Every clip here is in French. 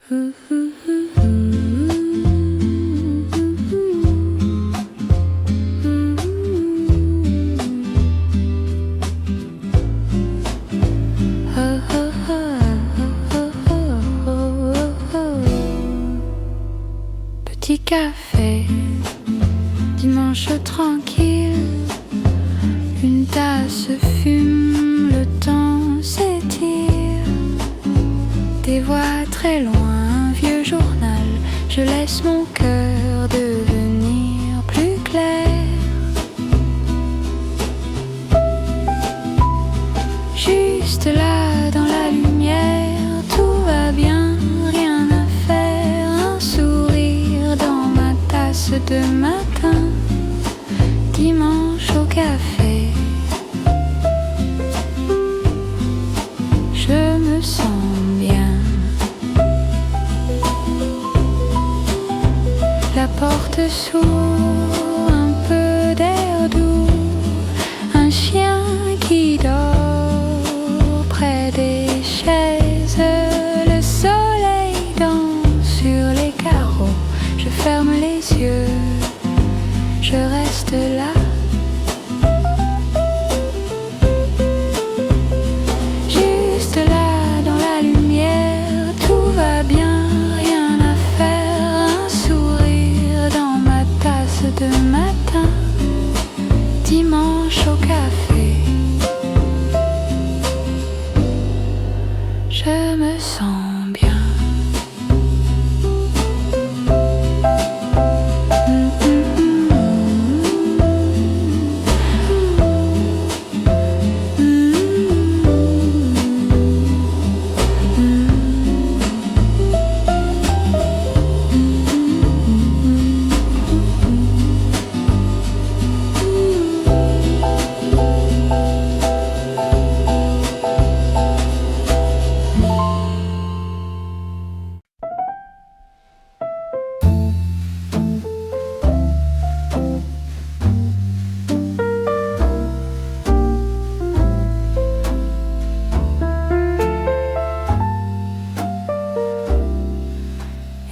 Petit café, dimanche tranquille, une tasse fume, le temps s'étire. Des voix très loin, un vieux journal, je laisse mon cœur devenir plus clair. Juste là dans la lumière, tout va bien, rien à faire, un sourire dans ma tasse de matin, dimanche au café. Je me sens bien. La porte s'ouvre, un peu d'air doux, un chien qui dort près des chaises, le soleil danse sur les carreaux. Je ferme les yeux, je reste là. Juste là dans la lumière, tout va bien, rien à faire, un sourire dans ma tasse de matin, dimanche au café. Je me sens bien.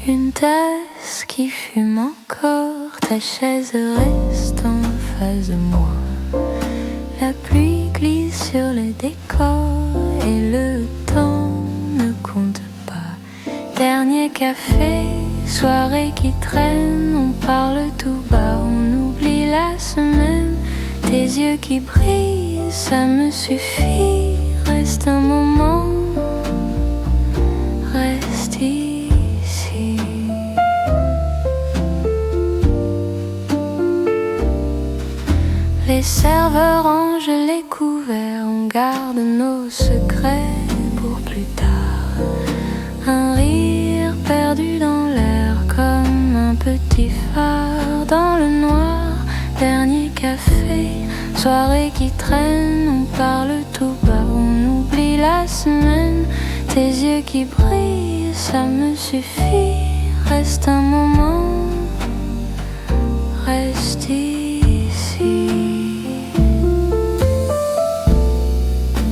Une tasse qui fume encore, ta chaise reste en face de moi. La pluie glisse sur le décor et le temps ne compte pas. Dernier café, soirée qui traîne, on parle tout bas, on oublie la semaine. Tes yeux qui brillent, ça me suffit, reste un moment, reste ici. Les serveurs rangent les couverts, on garde nos secrets pour plus tard. Un rire perdu dans l'air comme un petit phare dans le noir. Dernier café, soirée qui traîne, on parle tout bas, on oublie la semaine. Tes yeux qui brillent, ça me suffit, reste un moment, reste ici.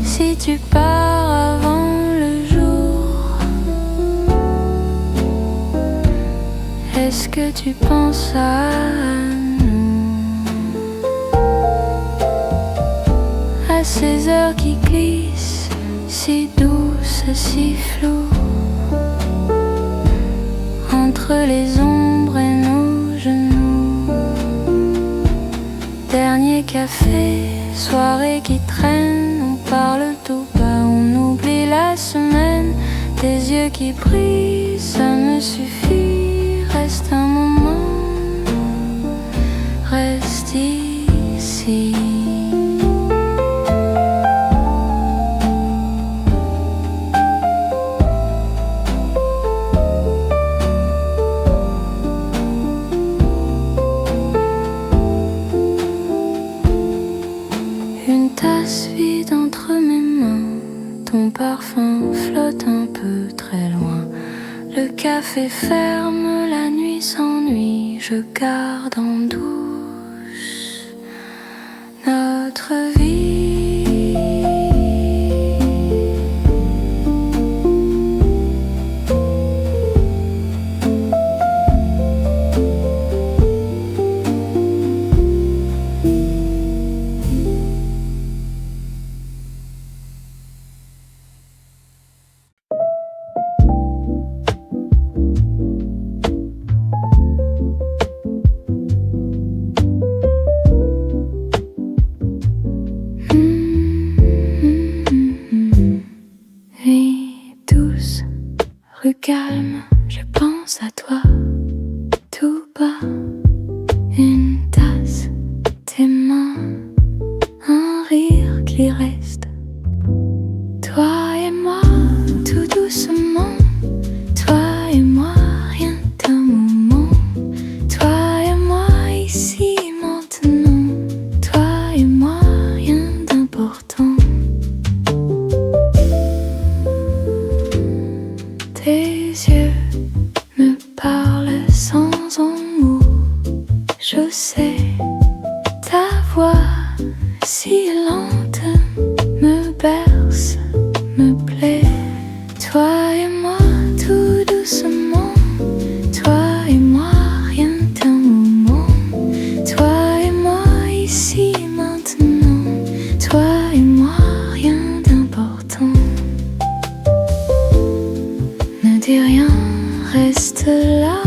Si tu pars avant le jour, est-ce que tu penses à nous? À ces heures qui glissent, si douces, si floues, entre les ombres et nos genoux. Dernier café, soirée qui traîne, on parle tout bas, on oublie la semaine. Tes yeux qui brillent, ça me suffit, reste un moment, reste ici. Une tasse vide entre mes mains, ton parfum flotte un peu très loin. Le café ferme, la nuit s'ennuie, je garde en douce notre vie. calme, je pense à toi, tout bas, une tasse, tes mains, un rire qui reste. Toi et moi, tout doucement, toi et moi, rien qu'un moment. Toi et moi, ici, maintenant, toi et moi, rien d'important. Tes yeux me parlent sans un mot. Je sais, ta voix si lente me berce, me plaît. Toi et moi, tout doucement, toi et moi, rien qu'un moment. Toi et moi, ici, maintenant, toi et moi, rien d'important. Ne dis rien, reste là.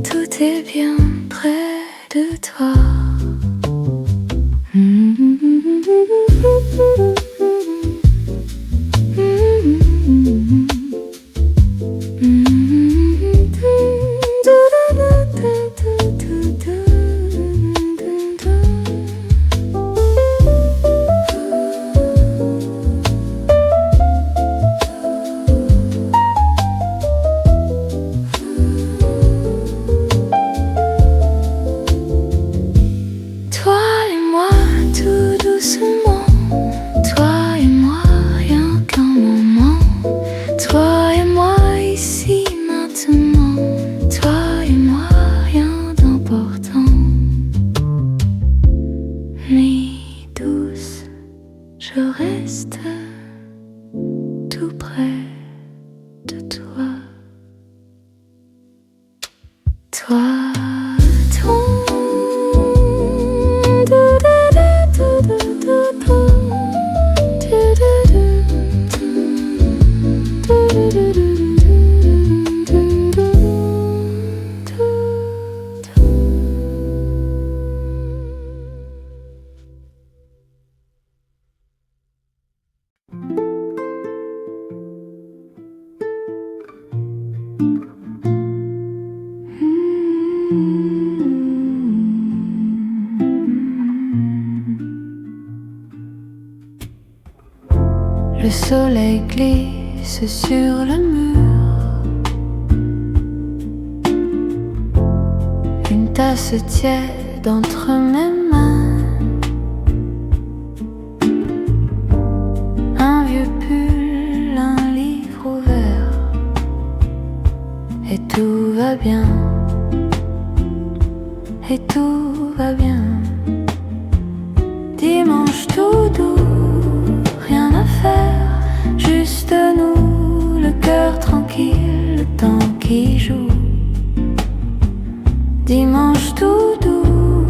Tout est bien près de toi. Toi et moi, tout doucement, toi et moi, rien qu'un moment. Toi et moi, ici, maintenant, toi et moi, rien d'important. Nuit douce, je reste tout près de toi. Toi, ton le soleil glisse sur le mur. Une tasse tiède entre mes mains. Un vieux pull, un livre ouvert. Et tout va bien. Et tout va bien. Dimanche tout doux, rien à faire, juste nous, le cœur tranquille, le temps qui joue. Dimanche tout doux,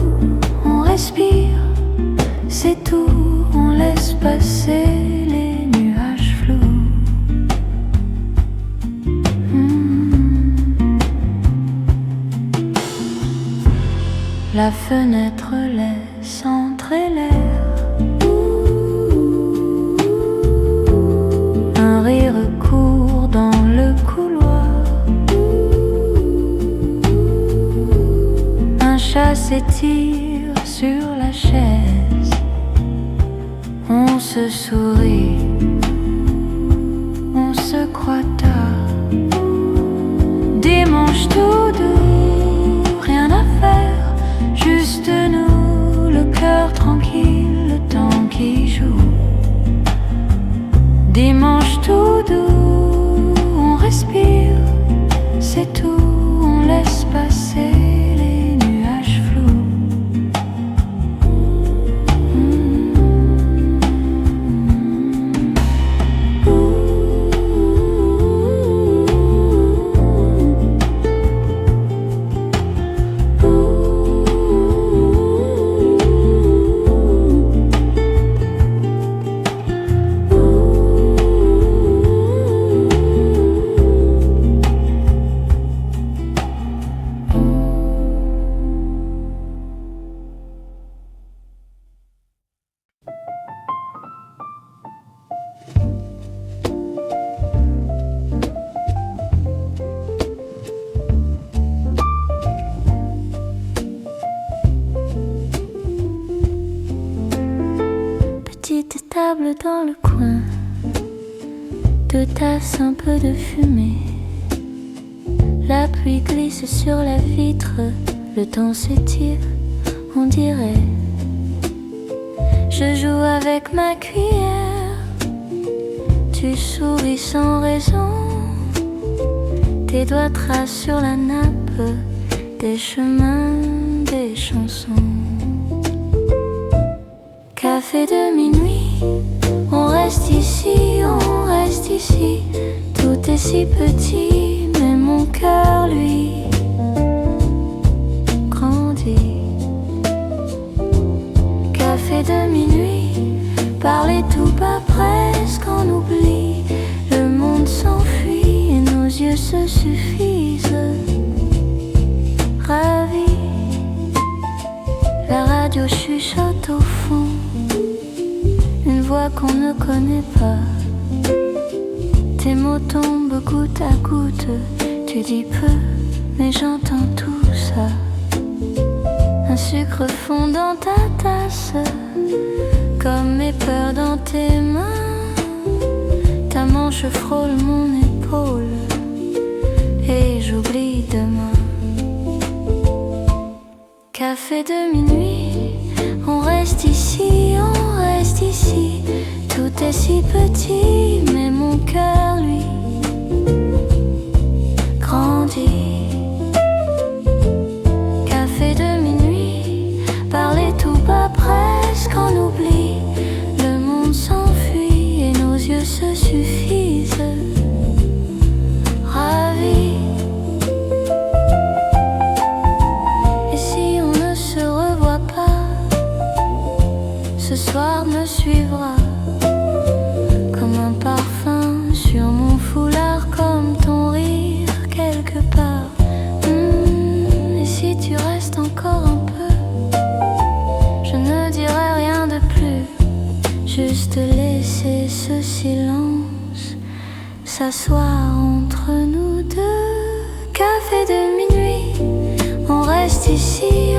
on respire, c'est tout, on laisse passer les nuages flous. La fenêtre laisse entrer l'air. Un rire court dans le couloir. Un chat s'étire sur la chaise. On se sourit, on se croit tard. Dimanche tout doux, rien à faire, juste nous, le cœur tranquille, le temps qui joue. Dimanche tout doux, on respire, c'est tout, on laisse passer les nuages flous. dans le coin, deux tasses, un peu de fumée. La pluie glisse sur la vitre, le temps s'étire, on dirait. Je joue avec ma cuillère, tu souris sans raison. Tes doigts tracent sur la nappe des chemins, des chansons. Café de minuit, on reste ici, tout est si petit, mais mon cœur, lui, grandit. Café de minuit, parler tout bas, presque on oublie. Le monde s'enfuit et nos yeux se suffisent. Ravis, la radio chuchote au fond, une voix qu'on ne connaît pas. Tes mots tombent goutte à goutte, tu dis peu, mais j'entends tout ça. Un sucre fond dans ta tasse, comme mes peurs dans tes mains. Ta manche frôle mon épaule, et j'oublie demain. Café de minuit, on reste ici, tout est si petit, mais mon cœur, lui, grandit. Café de minuit, parler tout bas, presque on oublie. Le monde s'enfuit et nos yeux se suffisent. Ravis. Et si on ne se revoit pas, ce soir me suivra comme un parfum sur mon foulard, comme ton rire quelque part. Et si tu restes encore un peu, je ne dirai rien de plus, juste laisser ce silence s'asseoir entre nous deux. Café de minuit, on reste ici,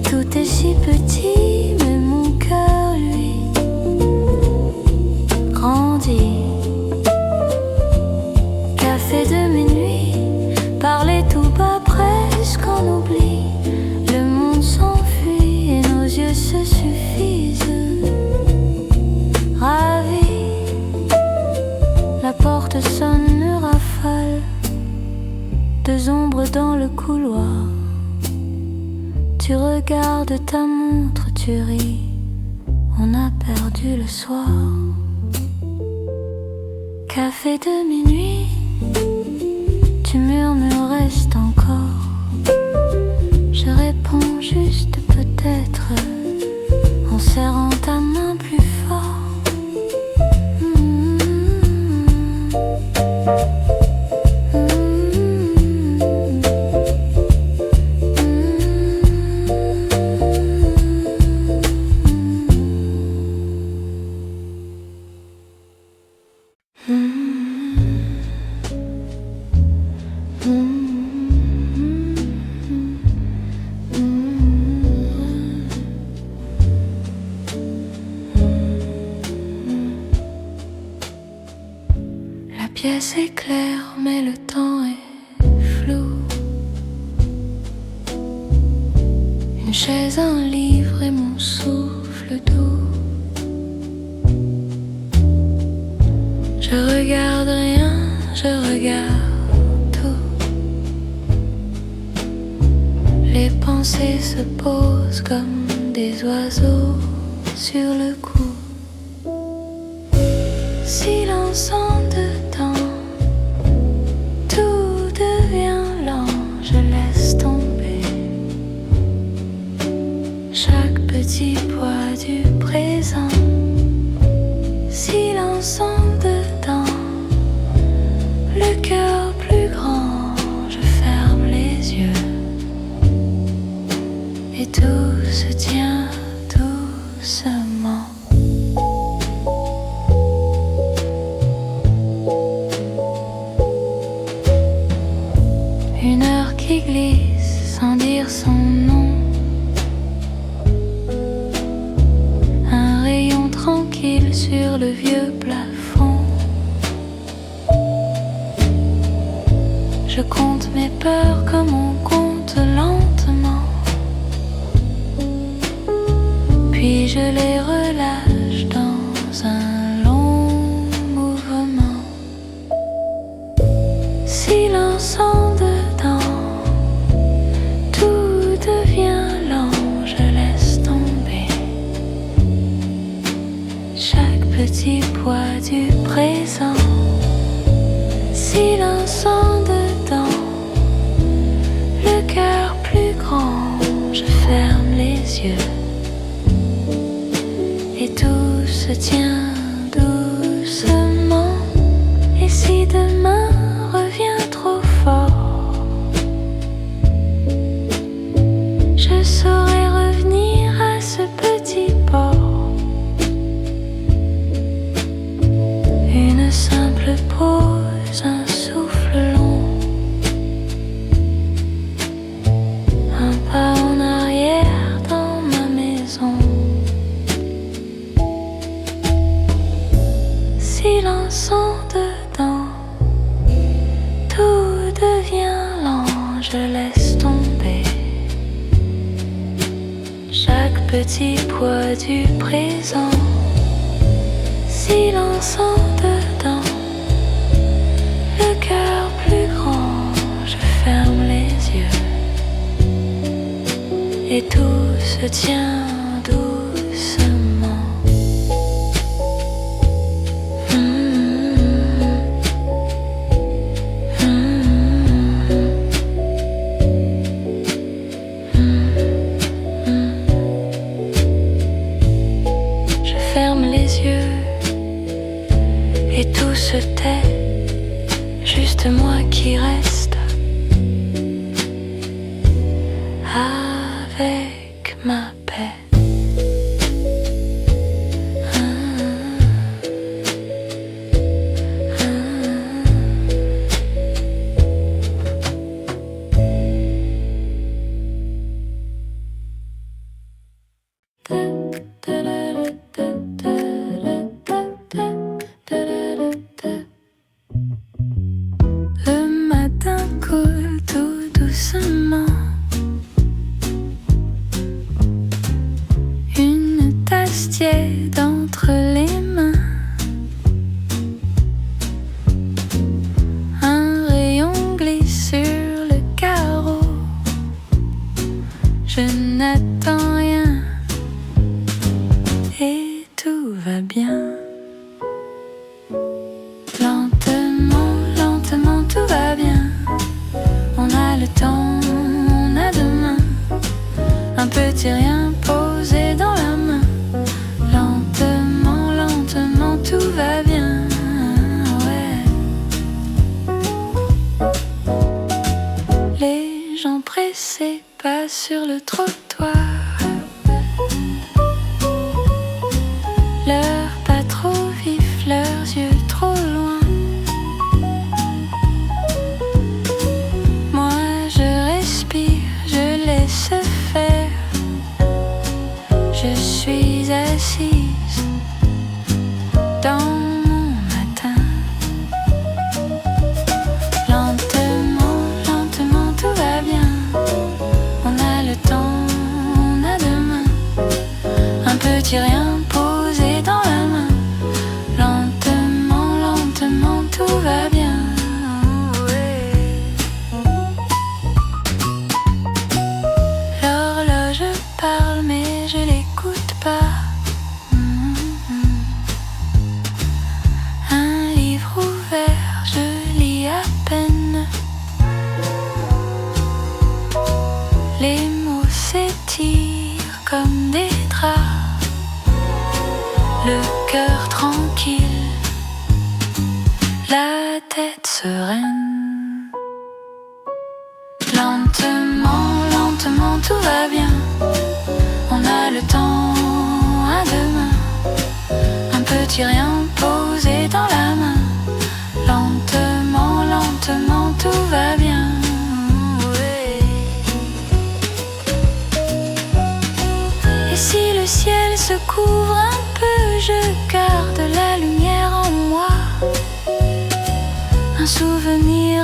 tout est si petit, mais mon cœur, lui, grandit. Café de minuit, parler tout bas, presque on oublie. Le monde s'enfuit et nos yeux se suffisent. Ravis, la porte sonne rafale, deux ombres dans le couloir. Tu regardes ta montre, tu ris, on a perdu le soir. Café de minuit, tu murmures reste encore. Je réponds juste peut-être, en serrant ta main plus fort. La pièce est claire, mais le temps est flou. Une chaise, un livre et mon souffle doux. Je regarde rien, je regarde tout. Les pensées se posent comme des oiseaux sur le cou. Silence en dedans, tout devient lent, je laisse tomber chaque petit poids du présent. Silence en dedans, le cœur plus grand, je ferme les yeux et tout se tient doucement. Je compte mes peurs comme on compte lentement, puis je les relâche dans un long mouvement. Silence en dedans, tout devient lent, je laisse tomber chaque petit poids du présent. Silence en dedans, le cœur plus grand, je ferme les yeux et tout se tient doucement. Et si demain revient trop fort, je saurai revenir à ce petit port. Une simple pause, un souffle long, un pas en arrière dans ma maison. Silence en dedans, tout devient lent, je laisse tomber chaque petit poids du présent. Silence en dedans, le cœur plus grand, je ferme les yeux et tout se tient doucement. Je ferme les yeux et tout se tait, juste moi qui reste avec ma paix. Le matin coule tout doucement, une tasse tiède entre les mains, un rayon glisse sur le carreau. Je n'attends rien et tout va bien. Lentement, lentement, tout va bien. On a le temps, on a demain, un petit rien posé dans la main. Lentement, lentement, tout va bien, ouais. Les gens pressés passent sur le trottoir, leurs pas trop vifs, leurs yeux trop loin. Moi je respire, je laisse faire. Je suis assise dans mon matin. Lentement, lentement, tout va bien. On a le temps, on a demain, un petit rien posé dans la main. Lentement, lentement, tout va bien, ouais. L'horloge parle mais je l'écoute pas. Un livre ouvert, je lis à peine. Les mots s'étirent comme des draps, le cœur tranquille, la tête sereine. Lentement, lentement, tout va bien. On a le temps, à demain, un petit rien posé dans la main. Lentement, lentement, tout va bien, ouais. Et si le ciel se couvre un peu, je garde la lumière en moi, un souvenir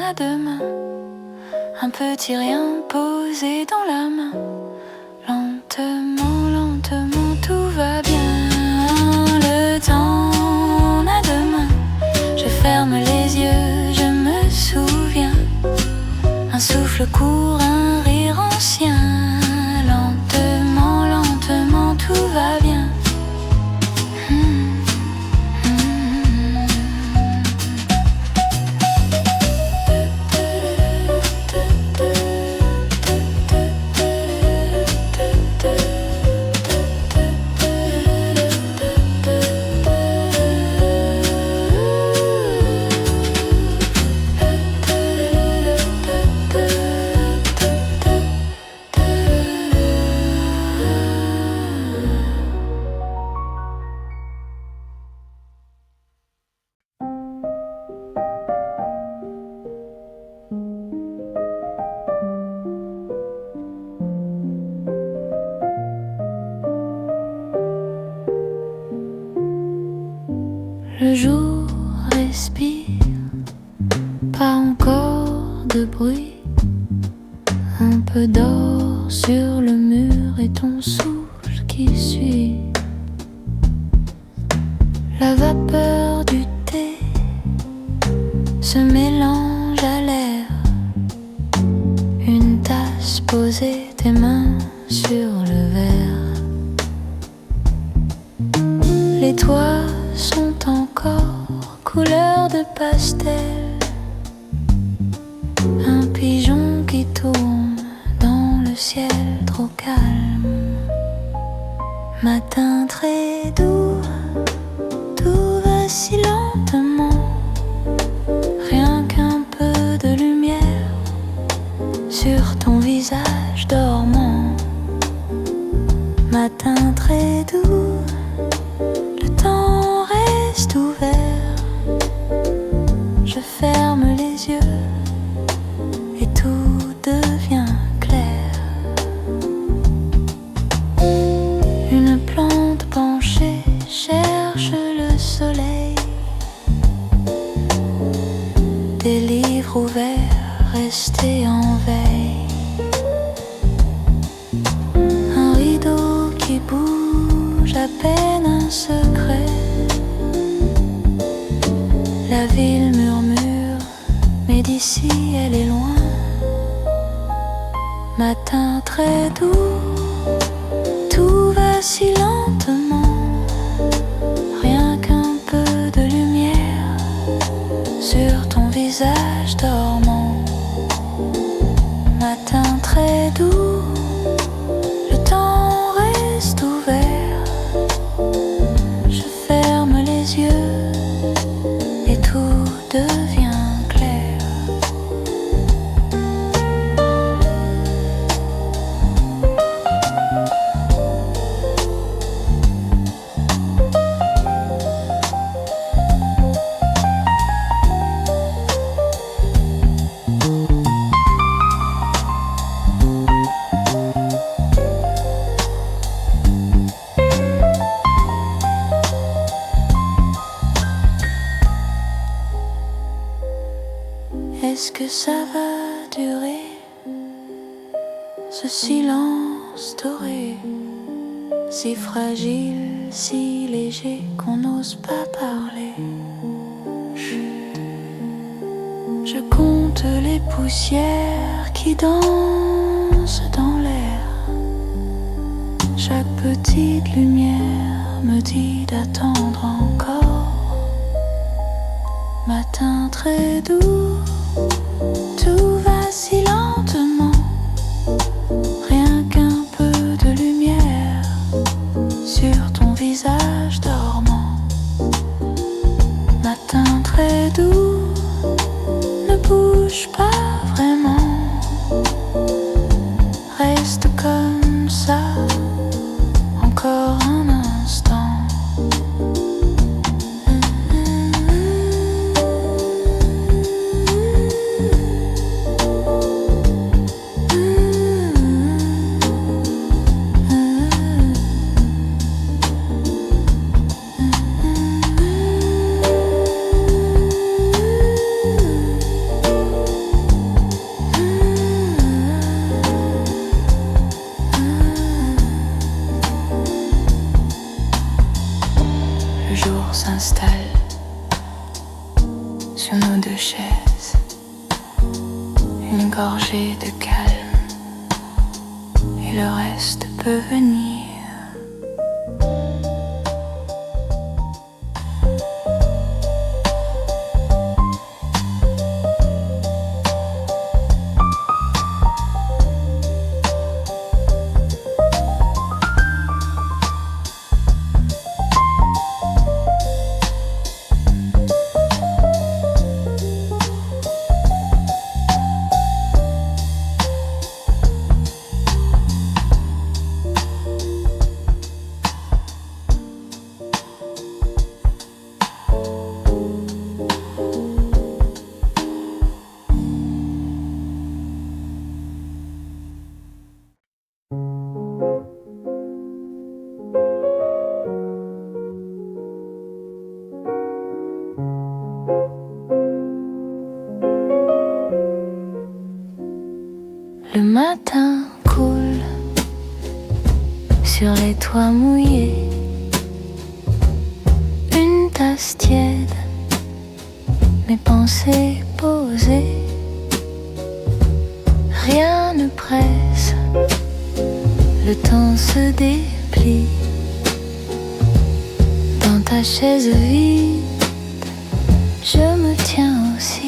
a deux mains, un petit rien posé dans la main. Lentement, lentement, tout va bien. Le temps n'a deux mains. Je ferme les yeux, je me souviens. Un souffle court, un rire ancien. Lentement, lentement, tout va bien. Le jour respire, pas encore de bruit. Un peu d'or sur le mur et ton souffle qui suit. La vapeur du thé se mélange à l'air. Une tasse posée, tes mains sur le verre. Les toits sont encore couleur de pastel. Un pigeon qui tourne dans le ciel trop calme. Matin très doux, tout va si lentement. Rien qu'un peu de lumière sur ton visage dormant. Matin très doux, le temps reste ouvert. Je ferme les yeux et tout devient clair. Une plante penchée cherche le soleil. Des livres ouverts restés en veille. Un rideau qui bouge, à peine un secret. La ville murmure, mais d'ici elle est loin. Matin très doux, tout va si lentement. Rien qu'un peu de lumière sur ton visage dormant. Matin très doux, le temps reste ouvert. Je ferme les yeux et tout devient clair. Est-ce que ça va durer, ce silence doré, si fragile, si léger qu'on n'ose pas parler? Chut. Je compte les poussières qui dansent dans l'air. Chaque petite lumière me dit d'attendre encore. Matin très doux, tout va si lentement. Rien qu'un peu de lumière sur ton visage dormant. Matin très doux, ne bouge pas vraiment. Reste comme ça, encore un instant. de chaises, une gorgée de calme, et le reste peut venir. Le matin coule sur les toits mouillés, une tasse tiède, mes pensées posées. Rien ne presse, le temps se déplie. Dans ta chaise vide, je me tiens aussi.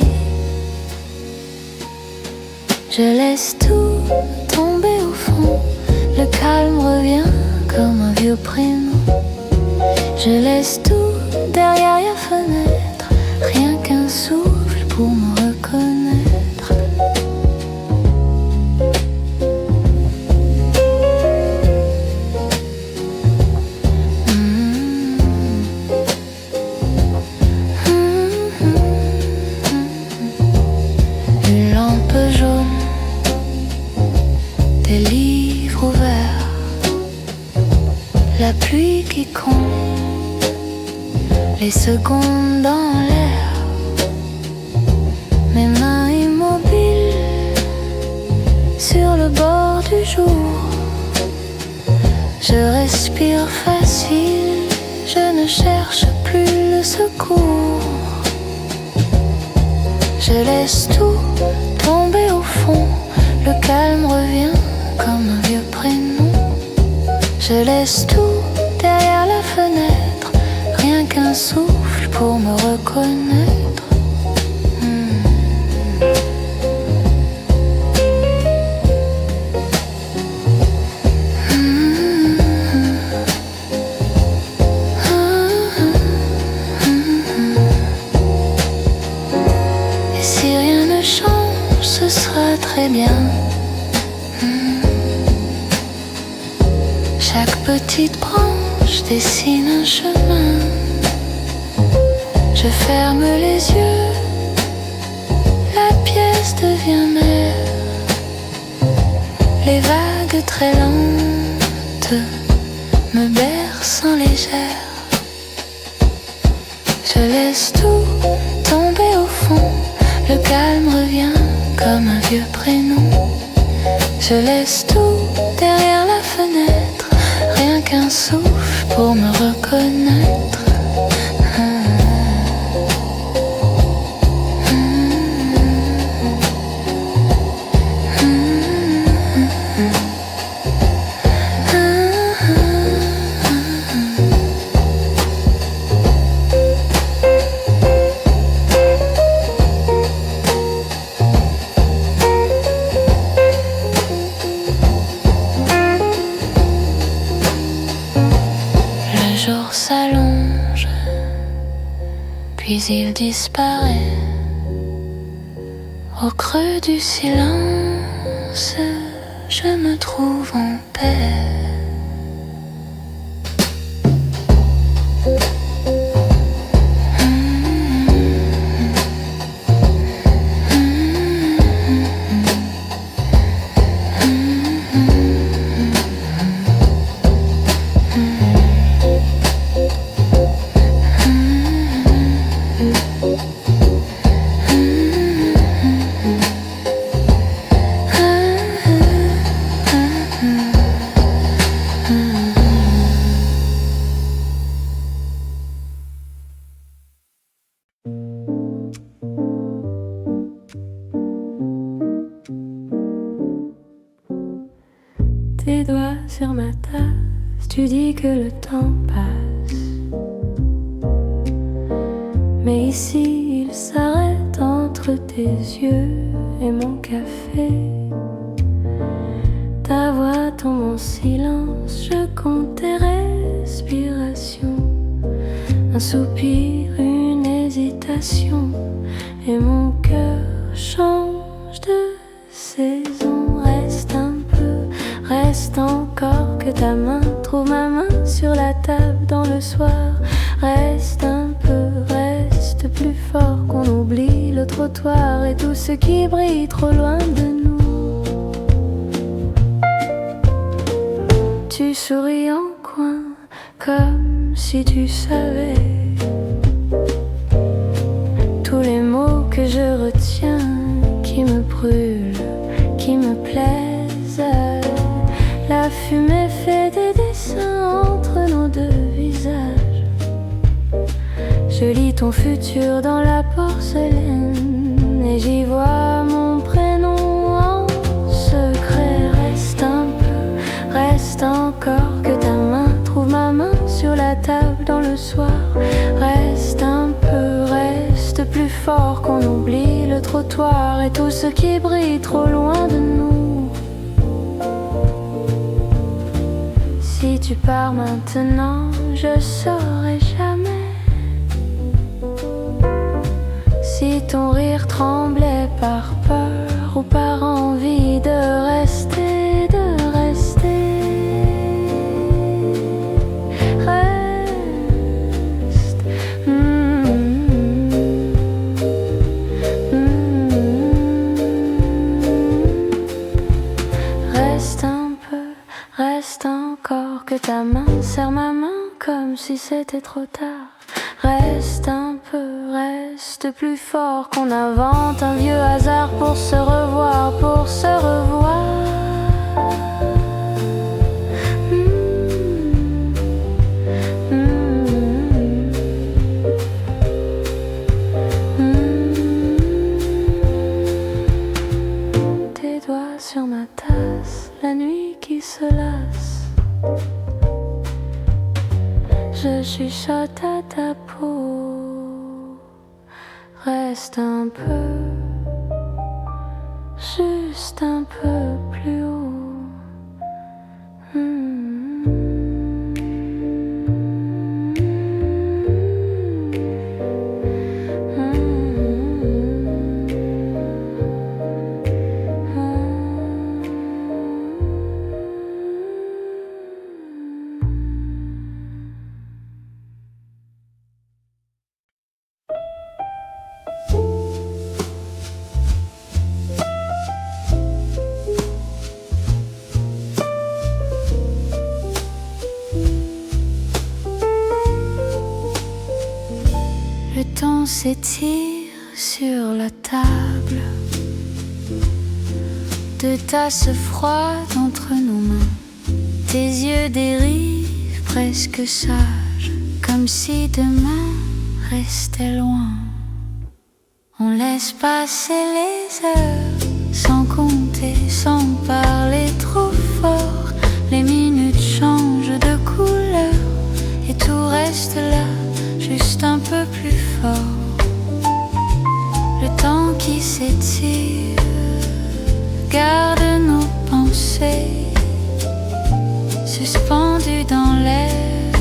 Je laisse tout tomber au fond, le calme revient comme un vieux prénom. Je laisse tout derrière la fenêtre, rien qu'un souffle pour me reconnaître. Une lampe jaune, des livres ouverts, la pluie qui compte, les secondes dans l'air, mes mains immobiles sur le bord du jour. Je respire facile, je ne cherche plus le secours. Je laisse tout tomber au fond, le calme revient comme un vieux prénom. Je laisse tout derrière la fenêtre, rien qu'un souffle pour me reconnaître. Et si rien ne change, ce sera très bien. Chaque petite branche dessine un chemin. Je ferme les yeux, la pièce devient mer. Les vagues très lentes me bercent légère. Je laisse tout tomber au fond, le calme revient comme un vieux prénom. Je laisse tout derrière la fenêtre, rien qu'un souffle pour me reconnaître. S'allonge, puis il disparaît. Au creux du silence, je me trouve en paix. tes doigts sur ma tasse, tu dis que le temps passe. Mais ici il s'arrête entre tes yeux et mon café. Ta voix tombe en silence, je compte tes respirations. Un soupir, une hésitation, et mon cœur change de saison. Reste un peu, reste encore, que ta main trouve ma main sur la table dans le soir. Reste un peu, reste plus fort, qu'on oublie le trottoir et tout ce qui brille trop loin de nous. Tu souris en coin, comme si tu savais tous les mots que je retiens, qui me brûlent, qui me plaisent. La fumée fait des dessins entre nos deux visages. Je lis ton futur dans la porcelaine et j'y vois mon prénom en secret. Reste un peu, reste encore, que ta main trouve ma main sur la table dans le soir. Reste un peu, reste plus fort, qu'on oublie le trottoir et tout ce qui brille trop loin de nous. Si tu pars maintenant, je saurai jamais si ton rire tremblait par peur ou par envie de rester, de rester. Reste, reste un peu, reste encore, que ta main serre ma main comme si c'était trop tard. Reste un peu, reste plus fort, qu'on invente un vieux hasard pour se revoir, pour se revoir. Tes doigts sur ma tasse, la nuit qui se lasse. Je chuchote à ta peau. Reste un peu, juste un peu plus haut. Le temps s'étire sur la table, deux tasses froides entre nos mains. Tes yeux dérivent presque sages, comme si demain restait loin. On laisse passer les heures, sans compter, sans parler trop fort. Les minutes changent de couleur et tout reste là, juste un peu plus fort. Le temps qui s'étire garde nos pensées suspendues dans l'air,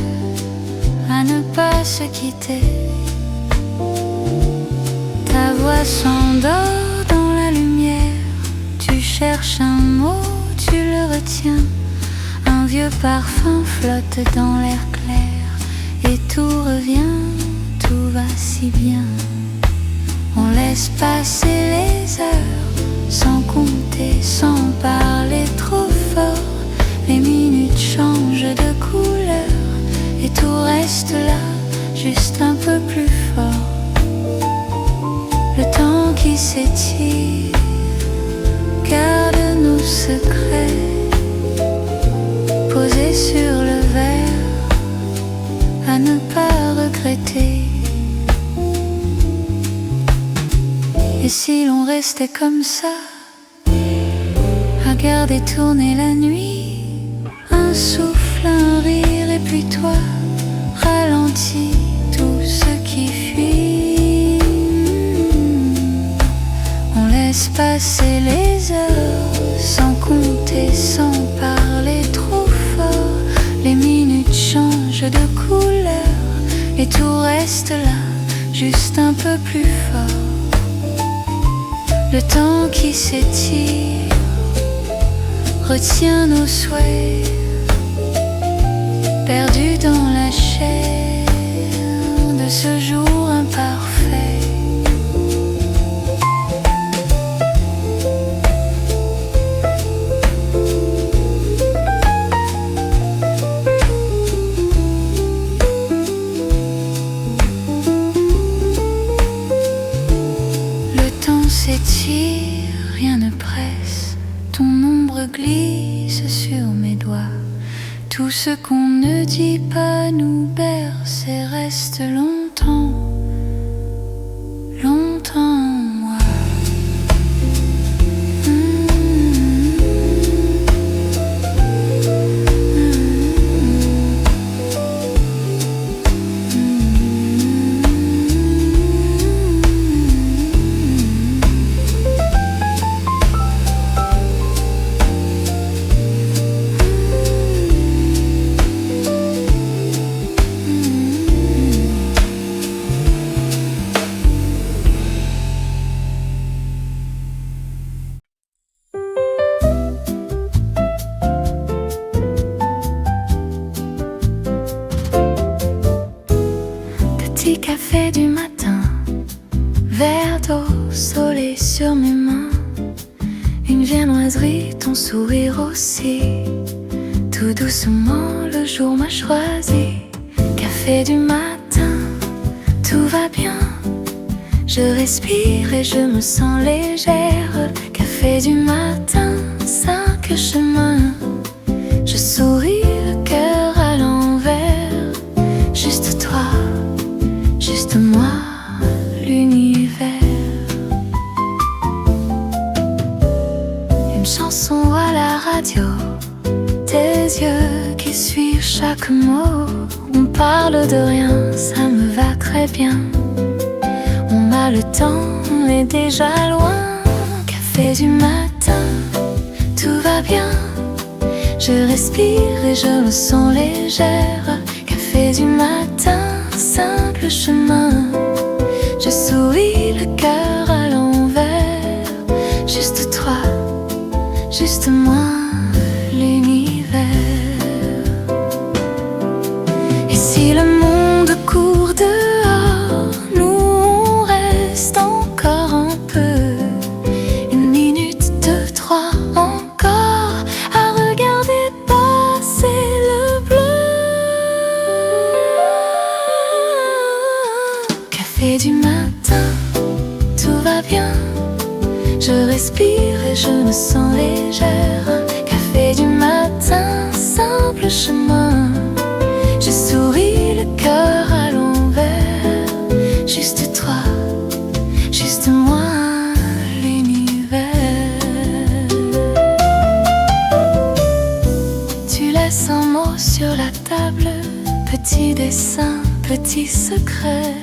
à ne pas se quitter. Ta voix s'endort dans la lumière, tu cherches un mot, tu le retiens. Un vieux parfum flotte dans l'air clair et tout revient, tout va si bien. On laisse passer les heures, sans compter, sans parler trop fort. Les minutes changent de couleur et tout reste là, juste un peu plus fort. Le temps qui s'étire garde nos secrets posés sur le verre, à ne pas regretter. Et si l'on restait comme ça, à regarder tourner la nuit, souffle un rire et puis toi ralentis tout ce qui fuit. On laisse passer les heures sans compter, sans parler trop fort. Les minutes changent de couleur et tout reste là, juste un peu plus fort. Le temps qui s'étire retient nos souhaits, perdus dans la chair de ce jour imparfait. Le temps s'étire, rien ne presse, ton ombre glisse sur mes doigts. Tout ce qu'on ne dit pas nous berce et reste longtemps, longtemps en moi. Petit café du matin, verre d'eau, soleil sur mes mains, une viennoiserie, ton sourire aussi. Tout doucement, le jour m'a choisi. Café du matin, tout va bien. Je respire et je me sens légère. Café du matin, 5 chemins. Je souris, le cœur à l'envers. Juste toi, juste moi, l'univers. Une chanson à la radio, tes yeux qui suivent chaque mot. On parle de rien, ça me va très bien. On a le temps, on est déjà loin. Café du matin, tout va bien. Je respire et je me sens légère. Café du matin, simple chemin. Je souris, le cœur à l'envers. Juste toi, juste moi, l'univers. Et si le monde court dehors, nous on reste encore un peu. Une minute, 2, 3, encore à regarder passer le bleu. Café du matin, tout va bien. Je respire et je me sens légère. Café du matin, simple chemin. Je souris, le cœur à l'envers. Juste toi, juste moi, l'univers. Tu laisses un mot sur la table, petit dessin, petit secret.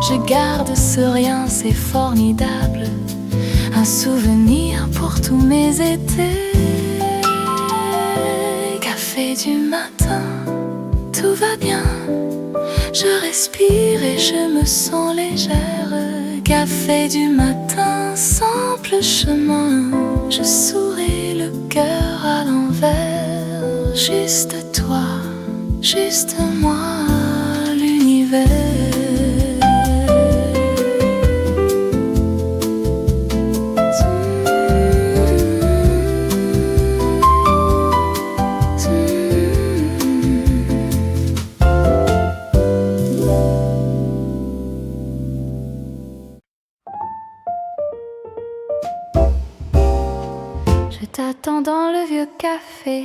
Je garde ce rien, c'est formidable. Un souvenir pour tous mes étés. Café du matin, tout va bien. Je respire et je me sens légère. Café du matin, simple chemin. Je souris, le cœur à l'envers. Juste toi, juste moi, l'univers. Je t'attends dans le vieux café,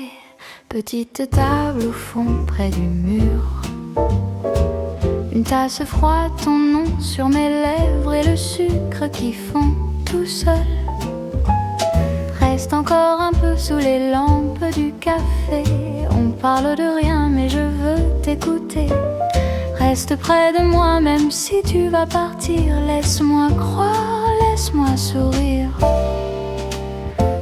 petite table au fond près du mur. Une tasse froide, ton nom sur mes lèvres et le sucre qui fond tout seul. Près Reste encore un peu sous les lampes du café. On parle de rien mais je veux t'écouter. Reste près de moi même si tu vas partir. Laisse-moi croire, laisse-moi sourire.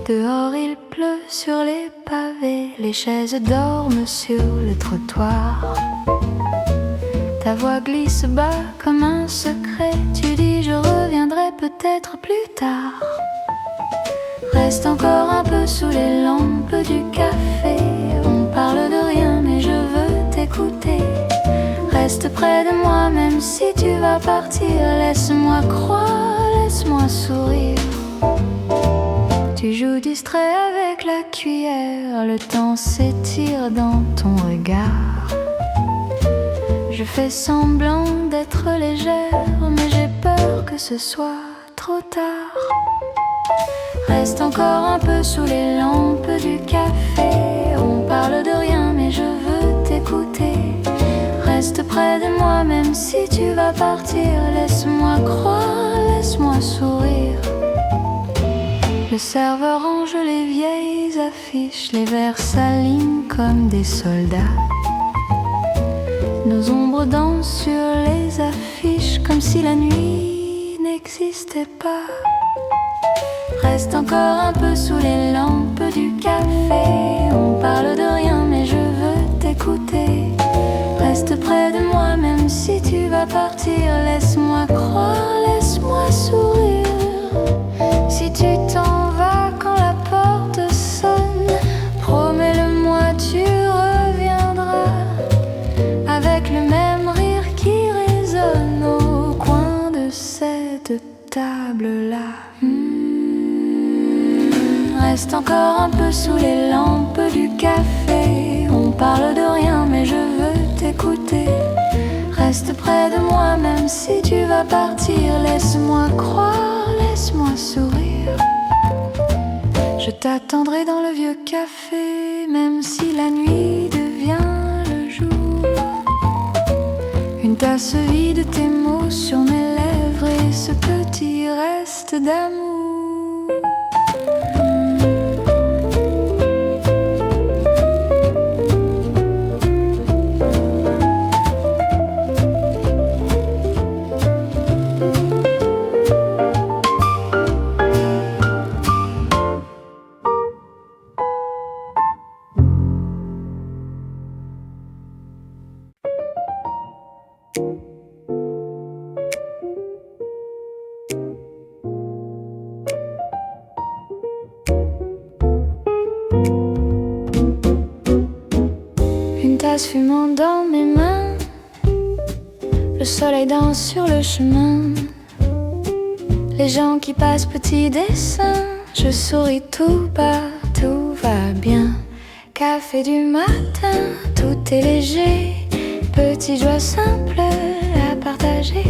Dehors il pleut sur les pavés. Les chaises dorment sur le trottoir. Ta voix glisse bas comme un secret. Tu dis je reviendrai peut-être plus tard. Reste encore un peu sous les lampes du café. On parle de rien mais je veux t'écouter. Reste près de moi même si tu vas partir. Laisse-moi croire, laisse-moi sourire. Tu joues distrait avec la cuillère. Le temps s'étire dans ton regard. Je fais semblant d'être légère, mais j'ai peur que ce soit trop tard. Reste encore un peu sous les lampes du café. On parle de rien mais je veux t'écouter. Reste près de moi même si tu vas partir. Laisse-moi croire, laisse-moi sourire. Le serveur range les vieilles affiches. Les verres s'alignent comme des soldats. Nos ombres dansent sur les affiches comme si la nuit n'existait pas. Reste encore un peu sous les lampes du café. On parle de rien mais je veux t'écouter. Reste près de moi même si tu vas partir. Laisse-moi croire, laisse-moi sourire. Si tu t'en vas quand la porte sonne, promets-le-moi tu reviendras. Avec le même rire qui résonne au coin de cette table-là. Reste encore un peu sous les lampes du café. On parle de rien mais je veux t'écouter. Reste près de moi même si tu vas partir. Laisse-moi croire, laisse-moi sourire. Je t'attendrai dans le vieux café même si la nuit devient le jour. Une tasse vide, tes mots sur mes lèvres et ce petit reste d'amour. Fumant dans mes mains, le soleil danse sur le chemin. Les gens qui passent, petit dessin. Je souris tout bas, tout va bien. Café du matin, tout est léger. Petite joie simple à partager.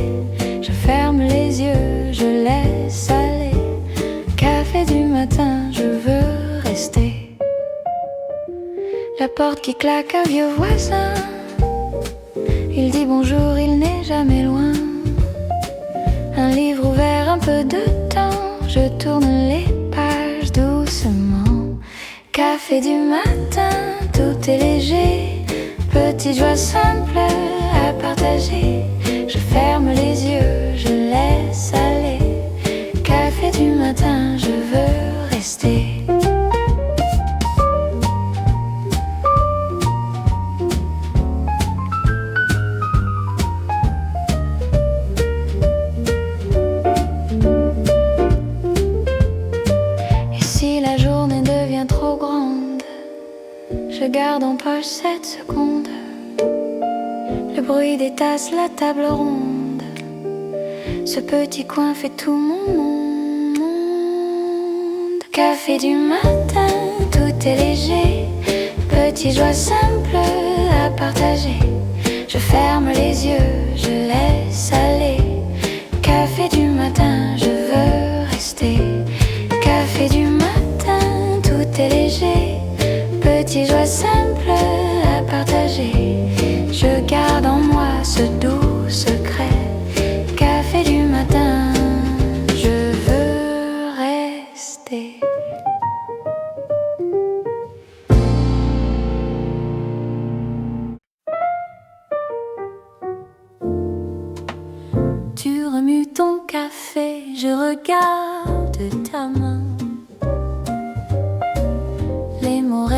Je ferme les yeux, je laisse aller. Café du matin, je veux rester. La porte qui claque, un vieux voisin. Il dit bonjour, il n'est jamais loin. Un livre ouvert, un peu de temps. Je tourne les pages doucement. Café du matin, tout est léger. Petite joie simple à partager. Je ferme les yeux, je laisse aller. Café du matin, je veux rester. Je garde en poche 7 secondes. Le bruit des tasses, la table ronde. Ce petit coin fait tout mon monde. Café du matin, tout est léger. Petite joie simple à partager. Je ferme les yeux, je laisse aller. Café du matin, je veux rester. Café du matin, tout est léger. Petite joie simple à partager. Je garde en moi ce doux secret. Café du matin, je veux rester.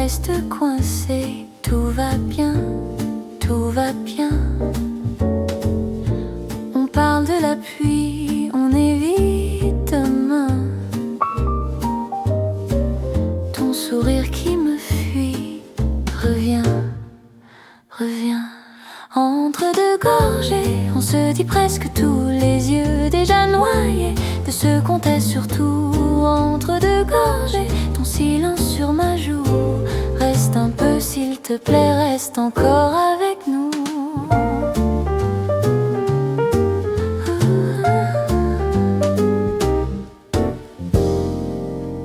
reste coincé. Tout va bien, tout va bien. On parle de la pluie, on évite demain. Ton sourire qui me fuit, reviens, reviens. Entre deux gorgées, on se dit presque tous les yeux déjà noyés de ce qu'on tait surtout. Entre deux gorgées, ton silence sur ma joue. Reste un peu s'il te plaît, reste encore avec nous.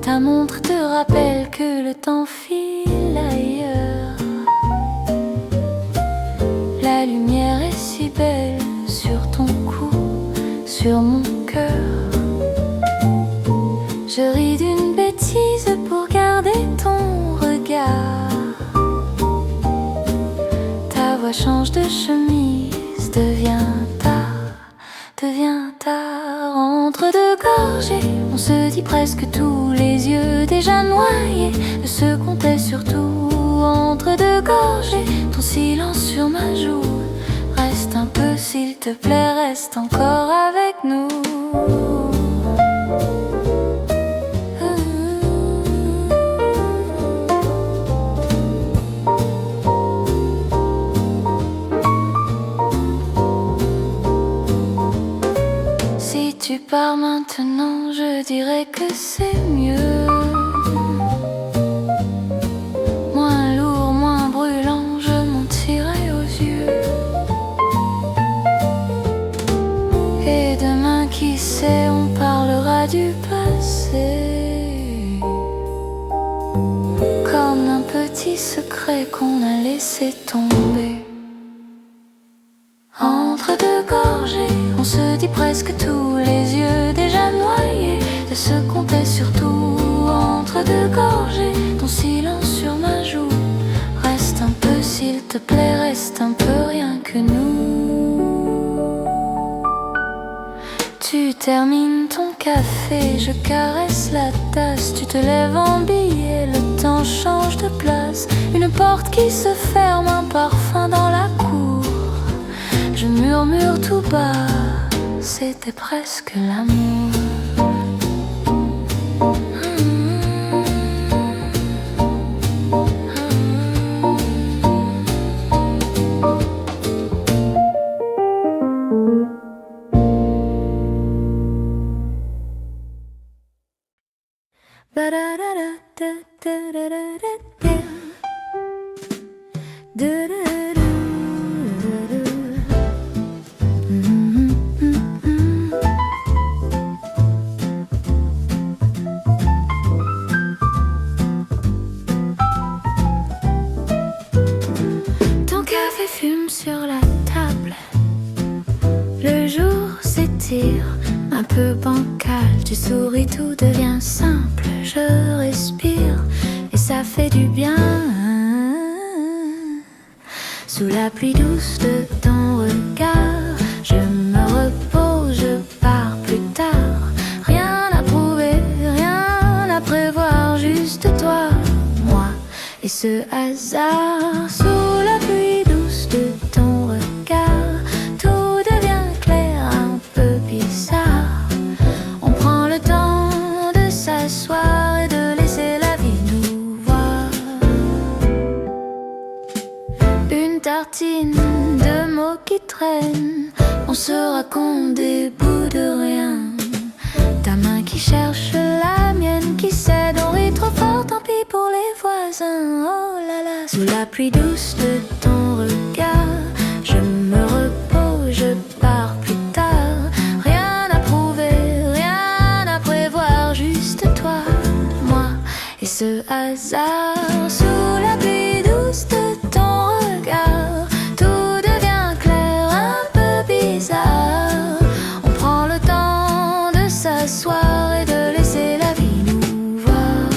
Ta montre te rappelle que le temps file ailleurs. La lumière est si belle sur ton cou, sur mon cœur. Je ris d'une bêtise pour garder ton regard. Ta voix change de chemise, devient tard. Entre deux gorgées, on se dit presque tous les yeux déjà noyés de ce qu'on tait surtout. Entre deux gorgées, ton silence sur ma joue. Reste un peu s'il te plaît, reste encore avec nous. Si tu pars maintenant, je dirais que c'est mieux. Moins lourd, moins brûlant, je m'en tirerai aux yeux. Et demain, qui sait, on parlera du passé, comme un petit secret qu'on a laissé tomber. Entre deux gorgées, on se dit presque tous les yeux déjà noyés de ce qu'on tait surtout. Entre deux gorgées, ton silence sur ma joue. Reste un peu s'il te plaît, reste un peu rien que nous. Tu termines ton café, je caresse la tasse. Tu te lèves en billet, le temps change de place. Une porte qui se ferme, un parfum dans la cour. Je murmure tout bas, c'était presque l'amour. Ton café fume sur la table. Le jour s'étire, un peu bancal. Tu souris, tout devient simple. Je respire et ça fait du bien. Sous la pluie douce de ton regard, je me repose, je pars plus tard. Rien à prouver, rien à prévoir, juste toi, moi et ce hasard. Sous la pluie douce de ton regard, tout devient clair, un peu bizarre. On prend le temps de s'asseoir et de laisser la vie nous voir. Une tartine de mots qui traînent, on se raconte des bouts de rien. Ta main qui cherche la mienne, qui cède, on rit trop fort, tant pis pour les voisins. Oh là là, sous la pluie douce de ton regard, je me repose, je pars plus tard. Rien à prouver, rien à prévoir, juste toi, moi et ce hasard. Sous la pluie douce de ton regard, tout devient clair, un peu bizarre. On prend le temps de s'asseoir et de laisser la vie nous voir.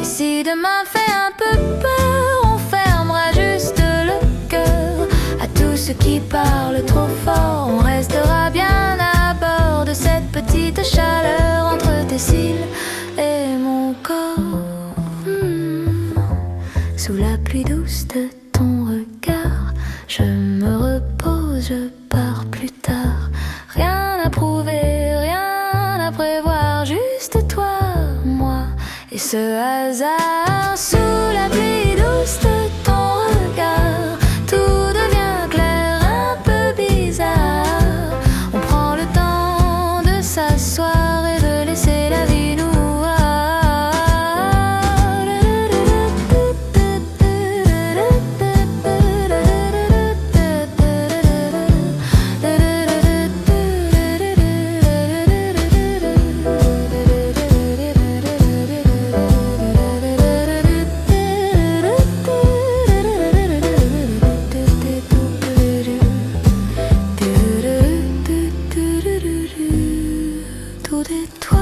Et si demain fait un peu peur, on fermera juste le cœur à tous ceux qui parlent trop fort. On restera bien à bord de cette petite chaleur entre tes cils et mon corps. douce de ton regard. Je me repose, je pars plus tard. Rien à prouver, rien à prévoir, juste toi, moi et ce hasard. Sous la pluie douce de ton regard, tout devient clair, un peu bizarre. On prend le temps de s'asseoir et de laisser la vie nous voir. Tout est toi,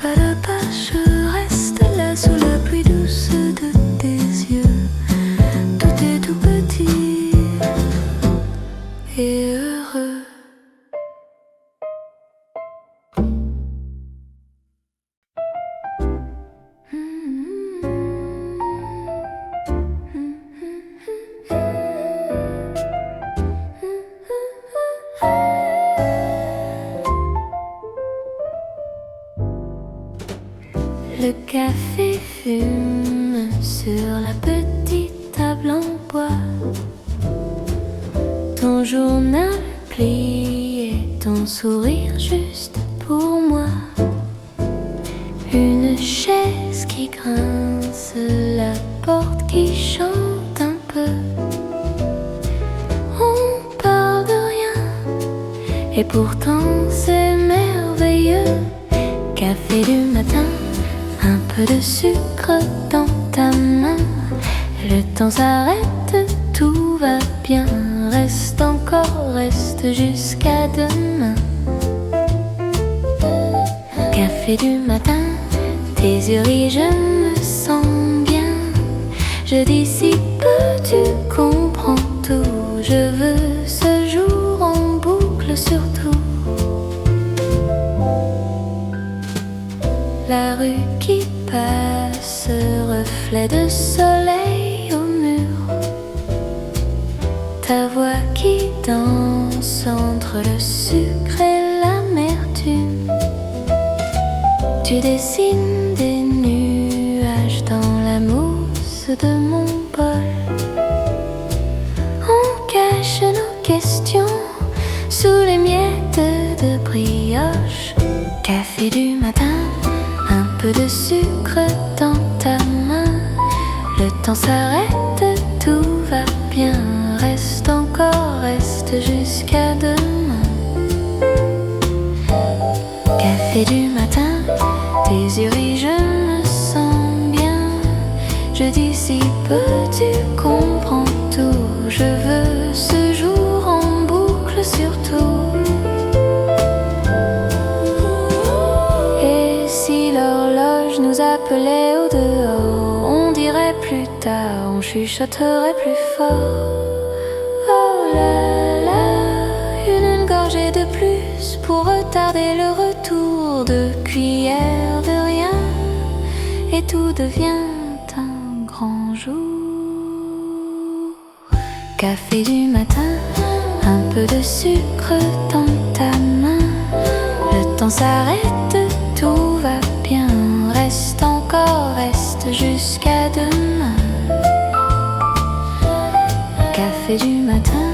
pas de pas, je reste là sous la pluie douce de tes yeux. Tout est tout petit et heureux. Le café fume sur la petite table en bois. Ton journal plié, ton sourire juste pour moi. Une chaise qui grince, la porte qui chante un peu. On parle de rien et pourtant c'est merveilleux. Café du matin, un peu de sucre dans ta main. Le temps s'arrête, tout va bien. Reste encore, reste jusqu'à demain. Café du matin, tes yeux rient, je me sens bien. Je dissipe, tu comprends tout. Je veux ce jour en boucle surtout. La rue qui passe, reflet de soleil au mur. Ta voix qui danse entre le sucre et l'amertume. Tu dessines des nuages dans la mousse de mon bol. On cache nos questions sous les miettes de brioche. Café du matin, un peu de sucre dans ta main. Le temps s'arrête, tout va bien. Reste encore, reste jusqu'à demain. Café du matin, tes yeux rient, je me sens bien. Je dissipe, tu comprends tout. Je veux ce jour en boucle surtout. Et si l'horloge nous appelait au dehors, on dirait plus tard, on chuchoterait plus fort. Oh là là, une gorgée de plus pour retarder le retour de cuillère de rien. Et tout devient un grand jour. Café du matin, un peu de sucre dans ta main. Le temps s'arrête, tout va bien. Reste encore, reste jusqu'à demain. Café du matin,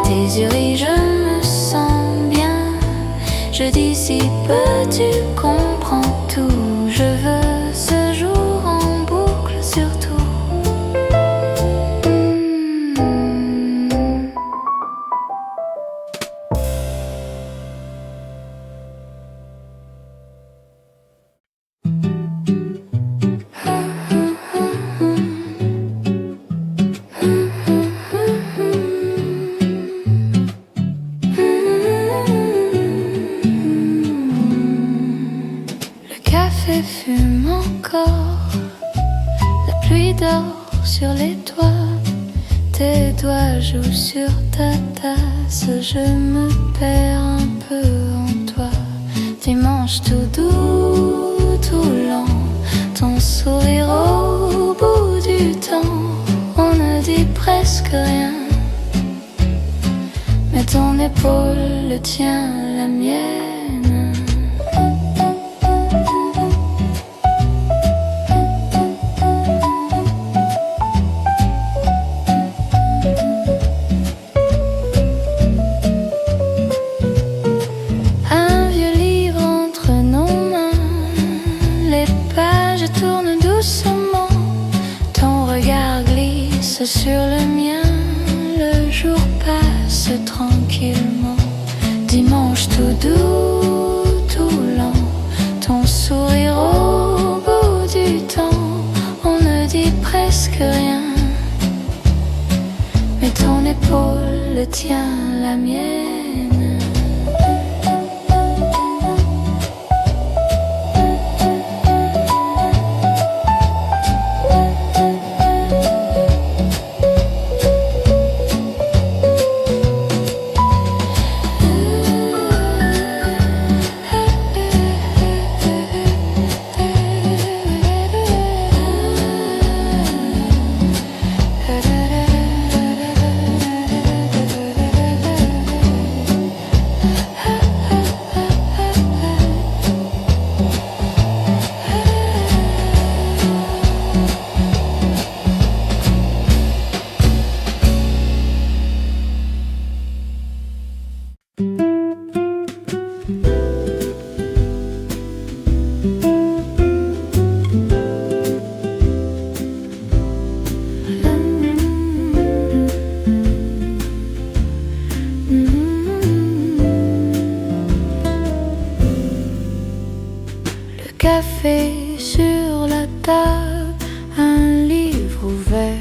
tes yeux rient, je me sens bien. Je dissipe, tu comprends tout. Je veux ce jour en boucle surtout. Le café fume encore, la pluie dort sur les toits. Tes doigts jouent sur ta tasse, je me perds un peu en toi. Dimanche tout doux, tout lent, ton sourire au bout du temps. On ne épaule, le tien, la mienne. Un vieux livre entre nos mains, les pages tournent doucement, ton regard glisse sur le mien. Le jour passe tranquillement, dimanche tout doux, tout lent, ton sourire au bout du temps. On ne dit presque rien, mais ton épaule, le tien, la mienne. Café sur la table, un livre ouvert.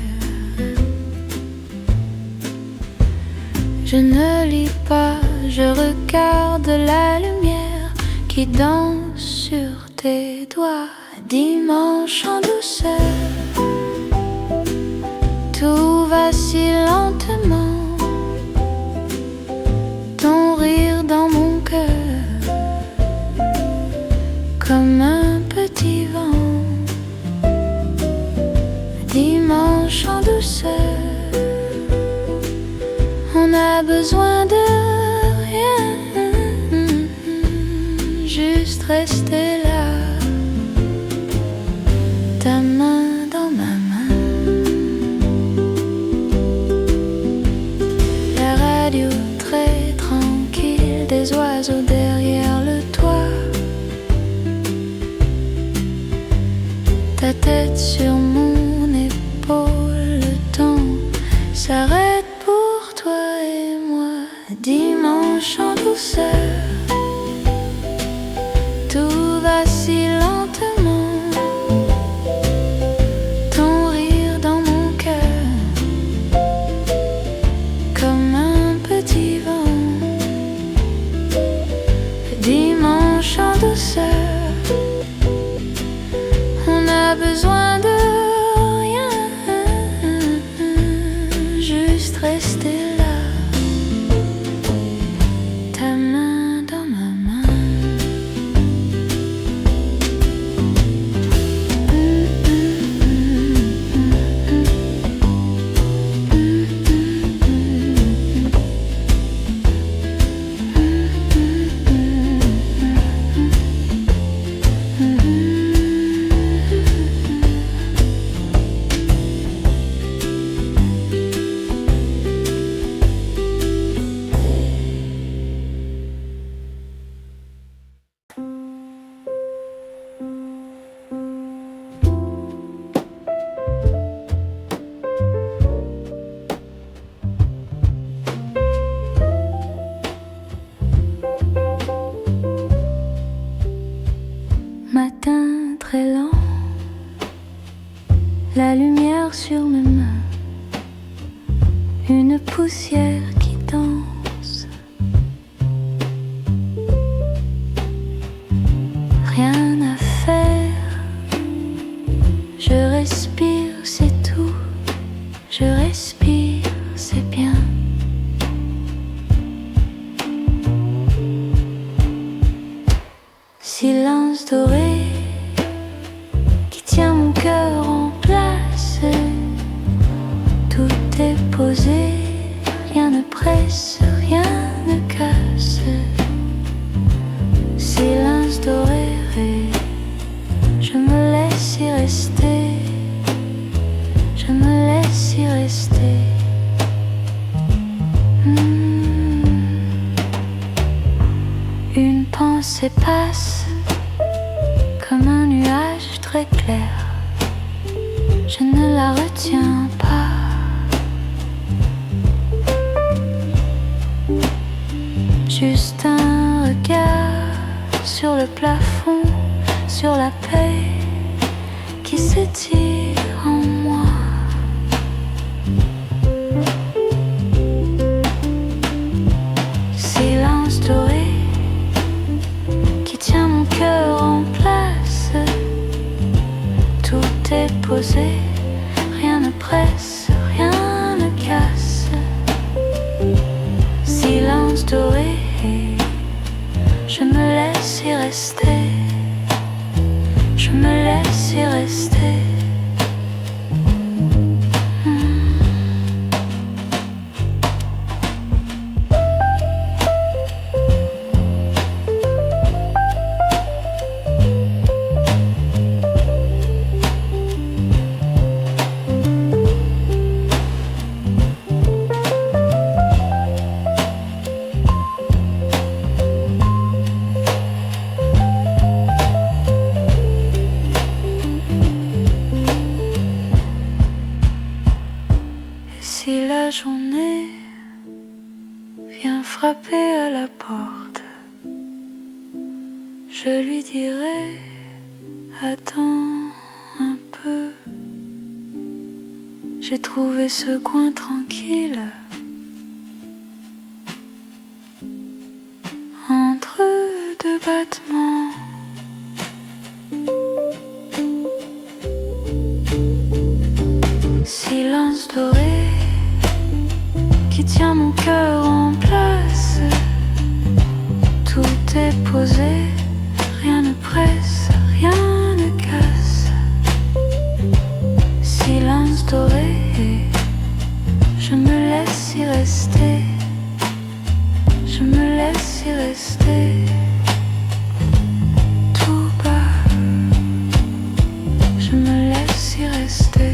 Je ne lis pas, je regarde la lumière qui danse sur tes doigts. Dimanche en douceur, tout va si lentement. Ton rire dans mon cœur, comme un petit vent. Dimanche en douceur, on a besoin de rien, juste rester là, ta main dans ma main. La radio très tranquille, des oiseaux derrière le toit. Ta tête sur mon épaule, le temps s'arrête pour toi et moi. Dimanche en douceur, tout va si lentement. Ton rire dans mon cœur, comme un petit vent. Dimanche en douceur, on a besoin de rien, juste rester là, ta main dans ma main. Matin très lent, la lumière sur mes mains, une poussière qui danse. Rien à faire, je respire, c'est tout. Je respire, c'est bien. Silence doré qui tient mon cœur en place. Tout est posé, rien ne presse. me laisse y rester, je me laisse y rester. Une pensée passe comme un nuage très clair, je ne la retiens pas. Juste un regard sur le plafond, sur la paix qui s'étire en moi. Silence doré qui tient mon cœur en place. Tout est posé, rien ne presse, rien ne casse. Silence doré, je me laisse y rester, je me laisse y rester. Si la journée vient frapper à la porte, je lui dirai: attends un peu, j'ai trouvé ce coin tranquille entre deux battements. Silence doré qui tient mon cœur en place. Tout est posé, rien ne presse, rien ne casse. Silence doré, je me laisse y rester, je me laisse y rester. Tout bas, je me laisse y rester.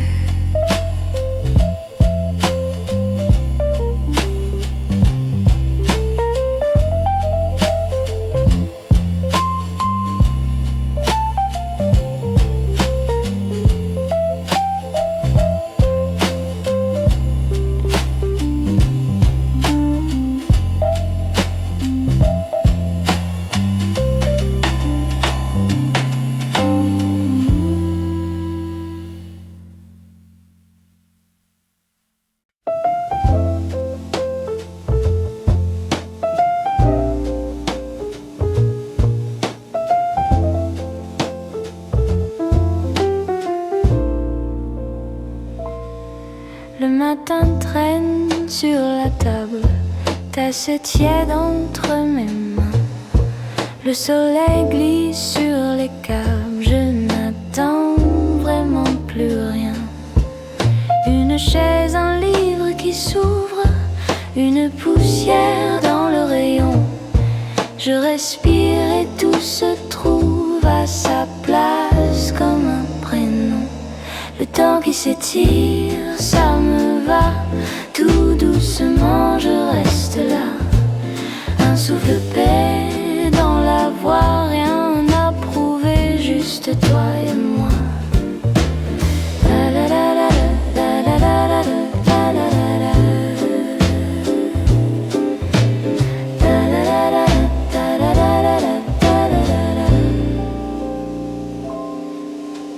Le matin traîne sur la table, tasse tiède entre mes mains. Le soleil glisse sur les câbles, je n'attends vraiment plus rien. Une chaise, un livre qui s'ouvre, une poussière dans le rayon. Je respire et tout se trouve à sa place comme un prénom. Le temps qui s'étire, ça me va. Tout doucement, je reste là. Un souffle paix dans la voix, rien à prouver, juste toi et moi. La la la la la la la la la la la la.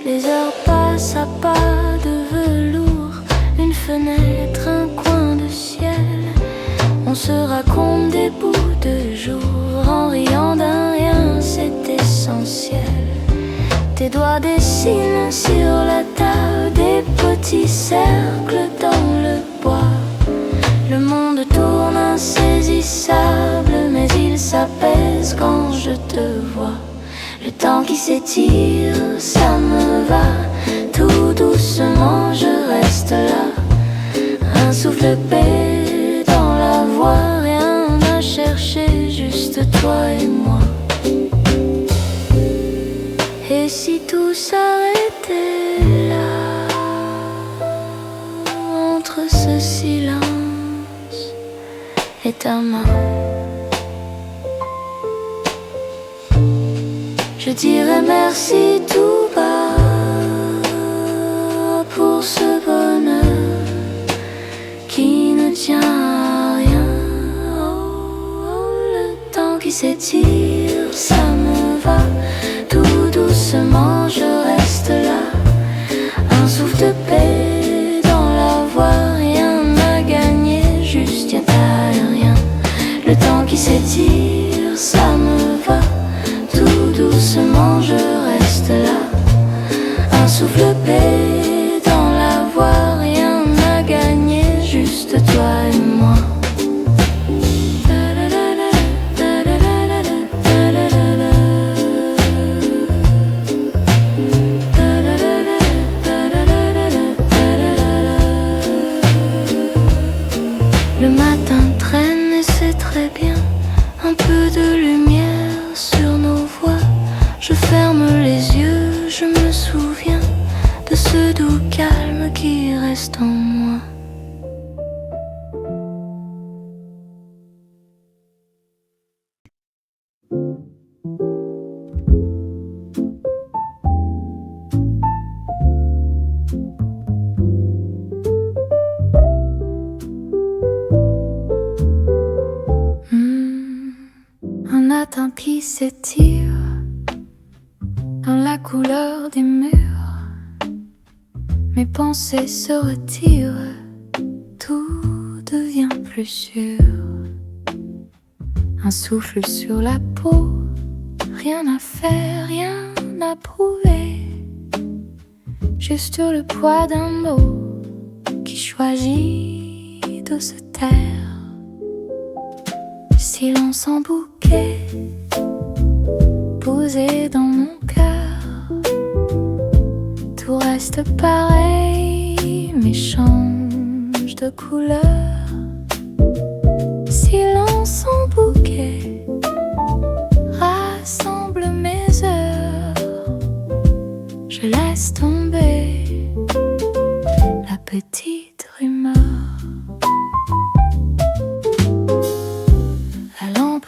Les heures passent à pas de velours, une fenêtre, un coin de ciel. On se raconte des bouts de jour en riant d'un rien, c'est essentiel. Tes doigts dessinent sur la table des petits cercles dans le bois. Le monde tourne insaisissable, mais il s'apaise quand je te vois. Le temps qui s'étire, ça me va. Tout doucement, je reste là. Un souffle paix dans la voix, rien à chercher, juste toi et moi. Et si tout s'arrête et ta main. Je dirais merci tout bas pour ce bonheur qui ne tient à rien. Oh, le temps qui s'étire, ça me va. Tout doucement je reste là, un souffle de paix dans la voix. Rien à gagner, juste y'a pas rien. Le temps qui s'étire, ça me va. Tout doucement je reste là, un souffle de paix dans la voix. Rien à gagner, juste toi et moi. Le matin traîne et c'est très bien, un peu de lumière sur nos voies. Je ferme les yeux, je me souviens de ce doux calme qui reste en moi. Un matin qui s'étire dans la couleur des murs, mes pensées se retirent, tout devient plus sûr. Un souffle sur la peau, rien à faire, rien à prouver, juste le poids d'un mot qui choisit de se taire. Silence en bouquet, posé dans mon cœur. Tout reste pareil, mais change de couleur. Silence en bouquet, rassemble mes heures. Je laisse tomber la petite rumeur.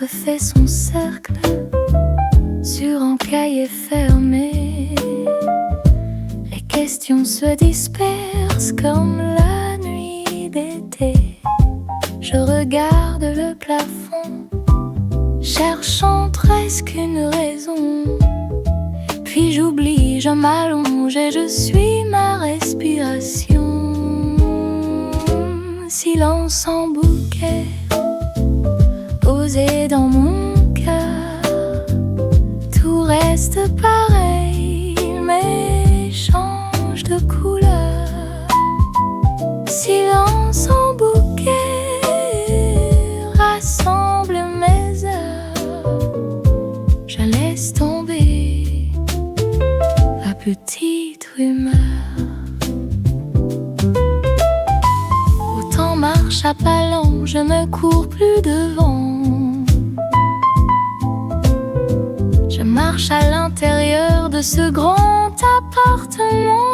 Fait son cercle sur un cahier fermé. Les questions se dispersent comme la nuit d'été. Je regarde le plafond, cherchant presque une raison. Puis j'oublie, je m'allonge et je suis ma respiration. Silence en bouquet, posé dans mon cœur. Tout reste pareil, mais change de couleur. Silence en bouquet, rassemble mes heures. Je laisse tomber la petite rumeur. Autant marche à pas lents, je ne cours plus devant. Je marche à l'intérieur de ce grand appartement.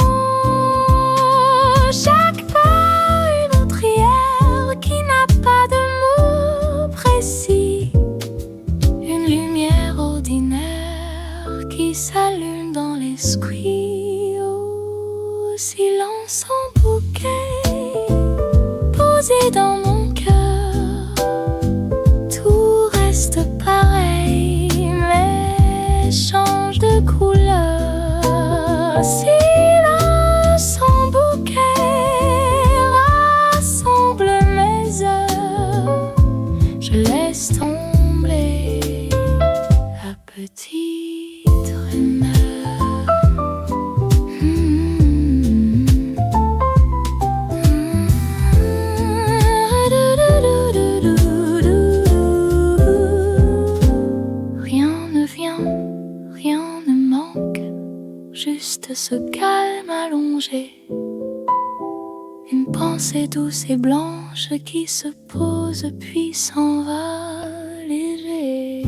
Chaque pas une prière qui n'a pas de mots précis. Une lumière ordinaire qui s'allume dans l'esprit. Oh, silence en bouquet, posé dans mon cœur. Tout reste pareil, mais change de couleur. Silence en bouquet, rassemble mes heures. Je laisse tomber la petite rumeur. Juste ce calme allongé, une pensée douce et blanche qui se pose puis s'en va léger.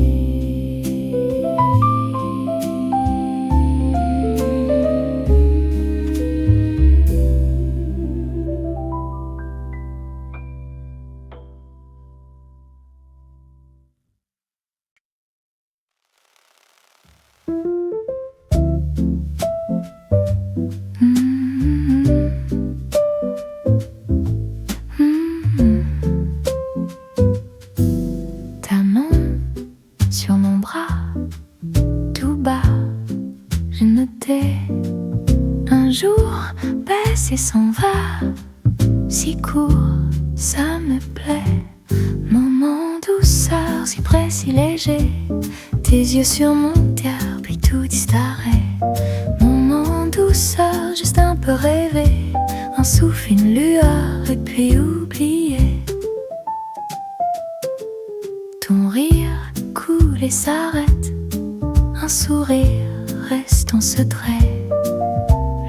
Ta main sur mon bras, tout bas, je notais un jour passe et s'en va, si court, ça me plaît. Moment douceur, si près, si léger, tes yeux sur mon cœur, puis tout disparaît. Moment douceur, juste un peu rêvé, un souffle, une lueur, et puis oublié. Ton rire coule et s'arrête, un sourire reste en secret.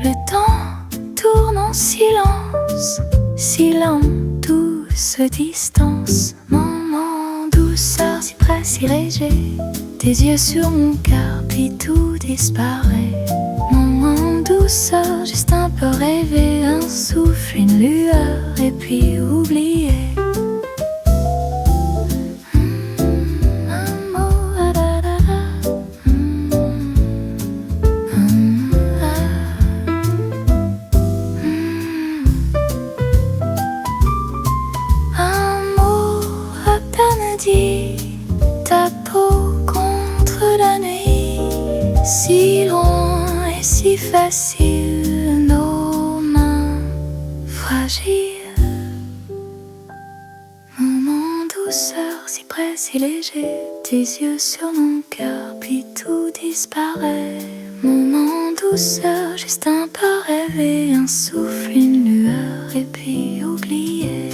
Le temps tourne en silence, si lent, douce distance. Moment douceur, si près, si léger, tes yeux sur mon cœur, puis tout disparaît. Moment douceur, juste un peu rêvé, un souffle, une lueur, et puis oublié. Ta peau contre la nuit, si loin et si facile, nos mains fragiles. Moment douceur, si près, si léger, tes yeux sur mon cœur, puis tout disparaît. Moment douceur, juste un peu rêvé, un souffle, une lueur, et puis oublié.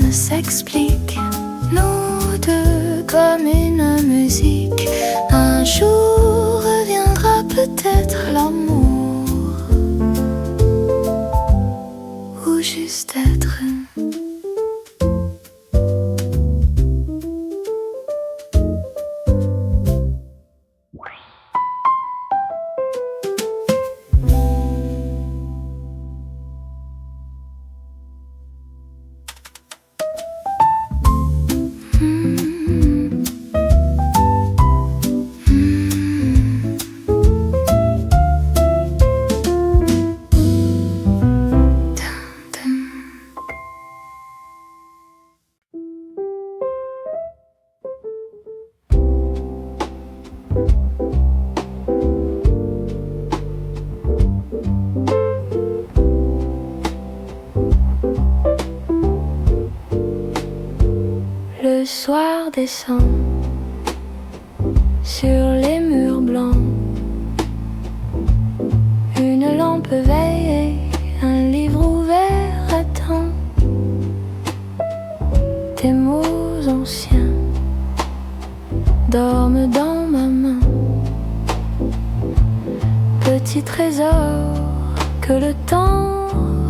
S'explique, nous deux comme une musique. Un jour reviendra peut-être l'amour, ou juste être. Le soir descend sur les murs blancs, une lampe veille et un livre ouvert attend. Tes mots anciens dorment dans ma main, petit trésor que le temps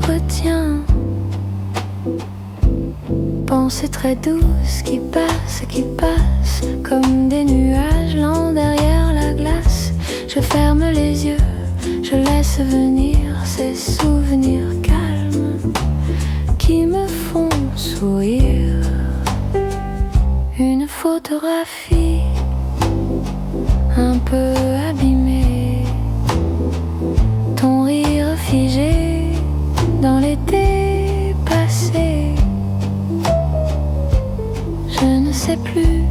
retient. Pensées très douces qui passent comme des nuages lents derrière la glace. Je ferme les yeux, je laisse venir ces souvenirs calmes qui me font sourire. Une photographie un peu abîmée, ton rire figé dans l'été passé. Je ne sais plus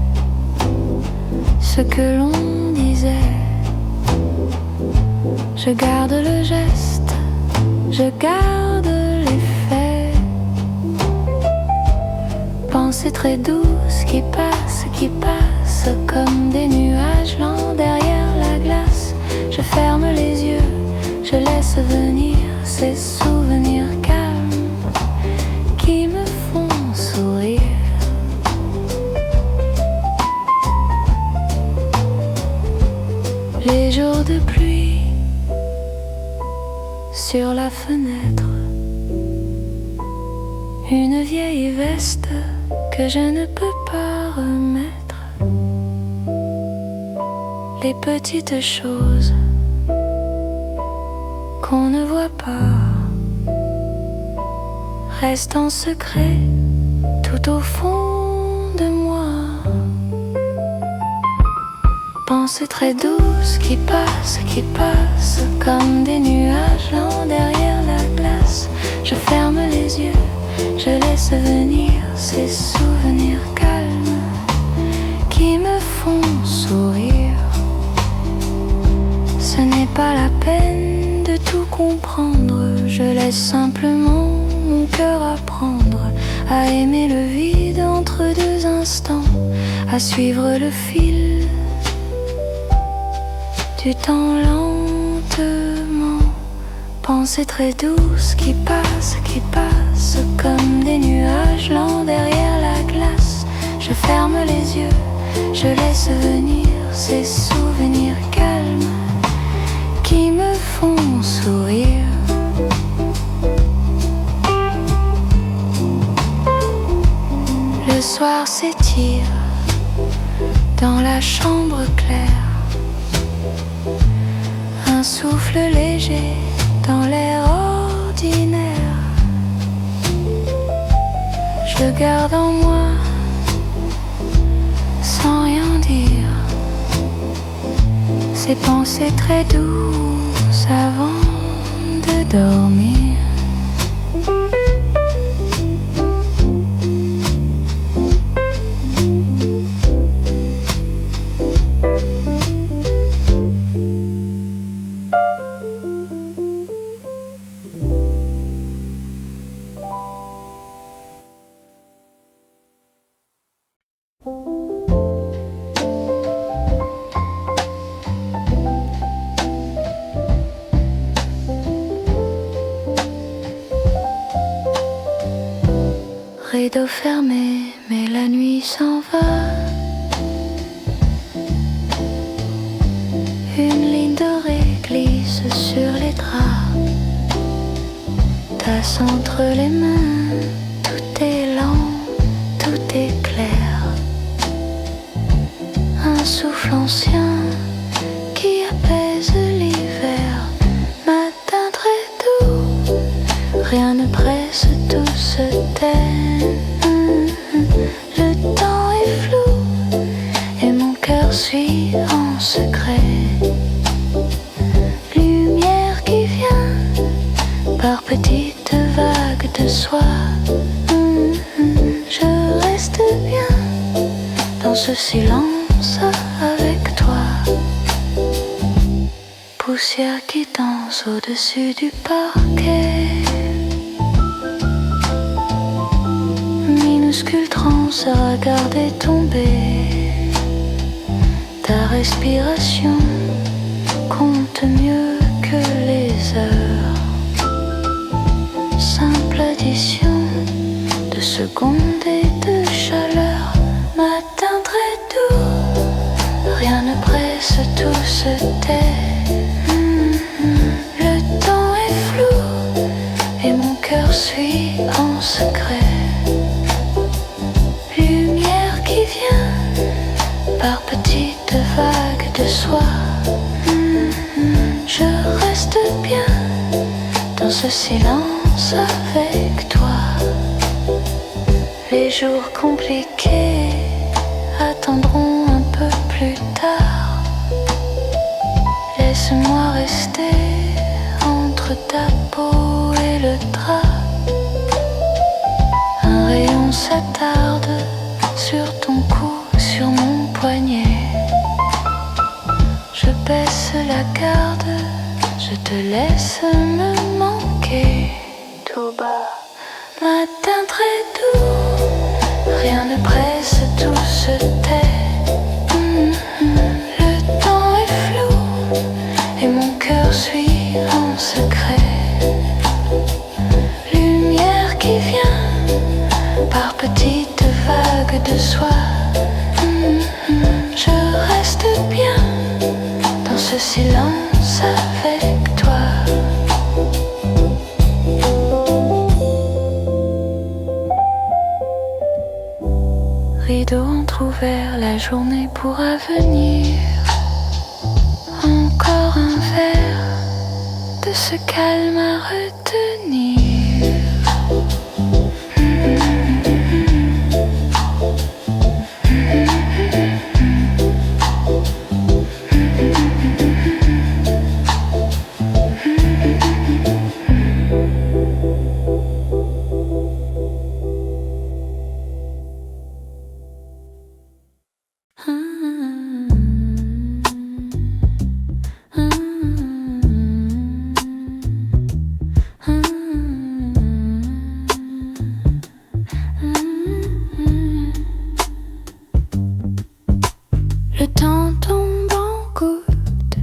ce que l'on disait. Je garde le geste, je garde les faits. Pensées très douces qui passent comme des nuages lents derrière la glace. Je ferme les yeux, je laisse venir ces souvenirs calmes qui me font sourire. Les jours de pluie sur la fenêtre. Une vieille veste que je ne peux pas remettre. Les petites choses qu'on ne voit pas restent en secret tout au fond de moi. Pensées très douces qui passent comme des nuages lents derrière la glace. Je ferme les yeux, je laisse venir ces souvenirs calmes qui me font sourire. Ce n'est pas la peine de tout comprendre, je laisse simplement mon cœur apprendre à aimer le vide entre deux instants, à suivre le fil du temps lentement. Pensées très douces qui passent comme des nuages lents derrière la glace. Je ferme les yeux, je laisse venir ces souvenirs calmes qui me font sourire. Le soir s'étire dans la chambre claire. Un souffle léger dans l'air ordinaire. Je le garde en moi sans rien dire. Ces pensées très douces avant de dormir. Rideau fermé, mais la nuit s'en va. Une ligne dorée glisse sur les draps. Tasse entre les mains, tout est lent, tout est clair. Un souffle ancien qui apaise l'hiver. Matin très doux, rien ne presse, tout se tait. Le temps est flou et mon cœur suit en secret. Lumière qui vient par petites vagues de soie. Je reste bien dans ce silence avec toi. Poussière qui danse au-dessus du parquet. Minuscule transe à regarder tomber. Ta respiration compte mieux que les heures. Simple addition de secondes et de chaleur. Matin très doux, rien ne presse, tout se tait. Le temps est flou et mon cœur suit en secret. Lumière qui vient par petites vagues de soie. Je reste bien dans ce silence avec toi. Les jours compliqués attendront un peu plus tard. Laisse-moi rester entre ta peau et le drap. Un rayon s'attarde sur ton cou, sur mon poignet. Je baisse la garde, je te laisse me manquer. Tout bas, matin très doux, rien ne presse, tout se tait. Le temps est flou et mon cœur suit en secret. Lumière qui vient par petites vagues de soie. Je reste bien dans ce silence avec toi. la journée pourra venir. Encore un verre de ce calme à retenir. Le temps tombe en gouttes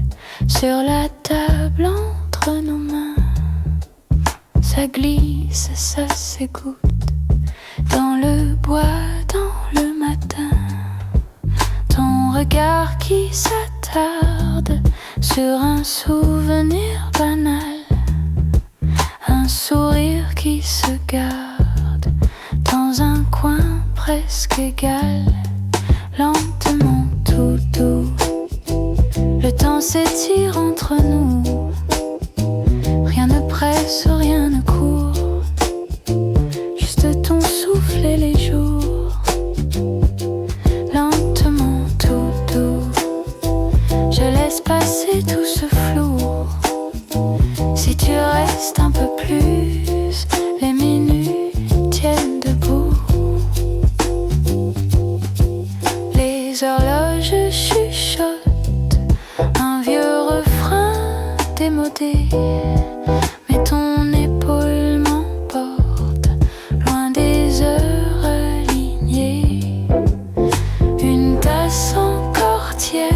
sur la table entre nos mains. Ça glisse, ça s'égoutte dans le bois, dans le matin. Ton regard qui s'attarde sur un souvenir banal. Un sourire qui se garde dans un coin presque égal. Lentement, tout doux, le temps s'étire entre nous. Rien ne presse, rien ne court, juste ton souffle et les jours. Lentement, tout doux, je laisse passer tout ce flou. Si tu restes un peu plus, les minutes tiennent debout. Les horloges chuchotent un vieux refrain démodé, mais ton épaule m'emporte loin des heures alignées. Une tasse encore tiède,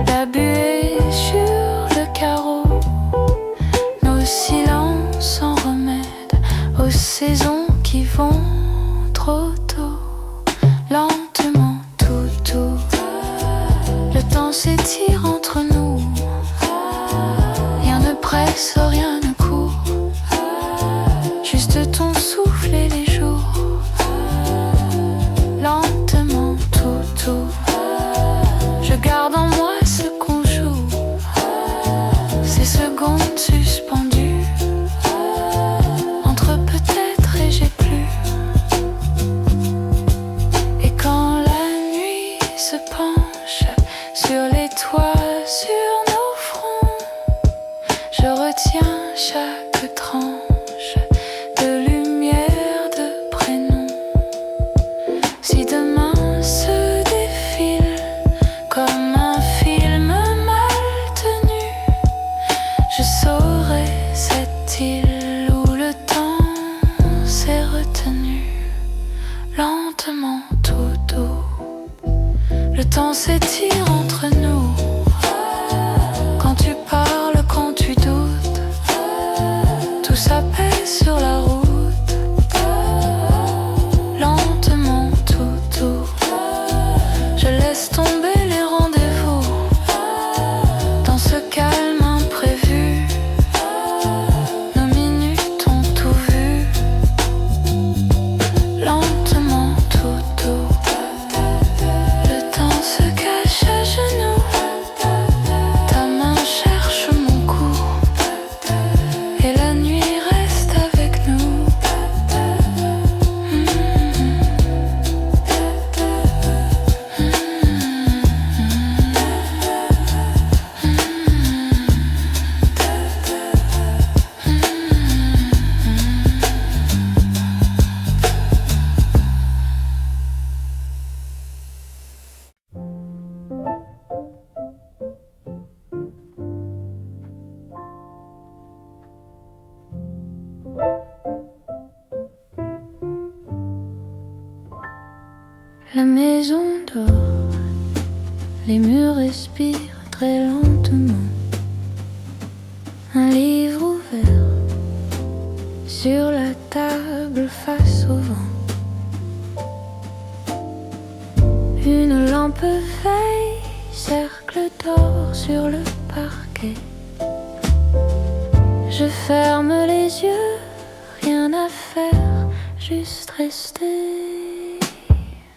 la buée sur le carreau. Nos silences en remède aux saisons qui vont trop tôt. Lentement, tout doux, le temps s'étire entre nous. Rien ne presse, rien ne court, juste ton souffle et les jours. Lentement, tout doux, je garde en moi ce qu'on joue. Ces secondes suspendues entre peut-être et j'ai plus. Et quand la nuit se penche sur les toits, sur nos fronts, je retiens chaque tranche de lumière, de prénom. Si demain se défile comme un film mal tenu, je saurai cette île où le temps s'est retenu. Lentement, tout doux, le temps s'étire entre nous. Quand tu parles, quand tu doutes, tout s'apaise sur la route. Lentement, tout doux, je laisse tomber les rendez-vous dans ce calme imprévu. Nos minutes ont tout vu. Lentement, tout doux, le temps se cache à genoux. Ta main cherche mon cou et la nuit reste avec nous. La maison dort, les murs respirent très lentement. Un livre ouvert sur la table face au vent. Une lampe veille, cercle d'or sur le parquet. Je ferme les yeux, rien à faire, juste rester.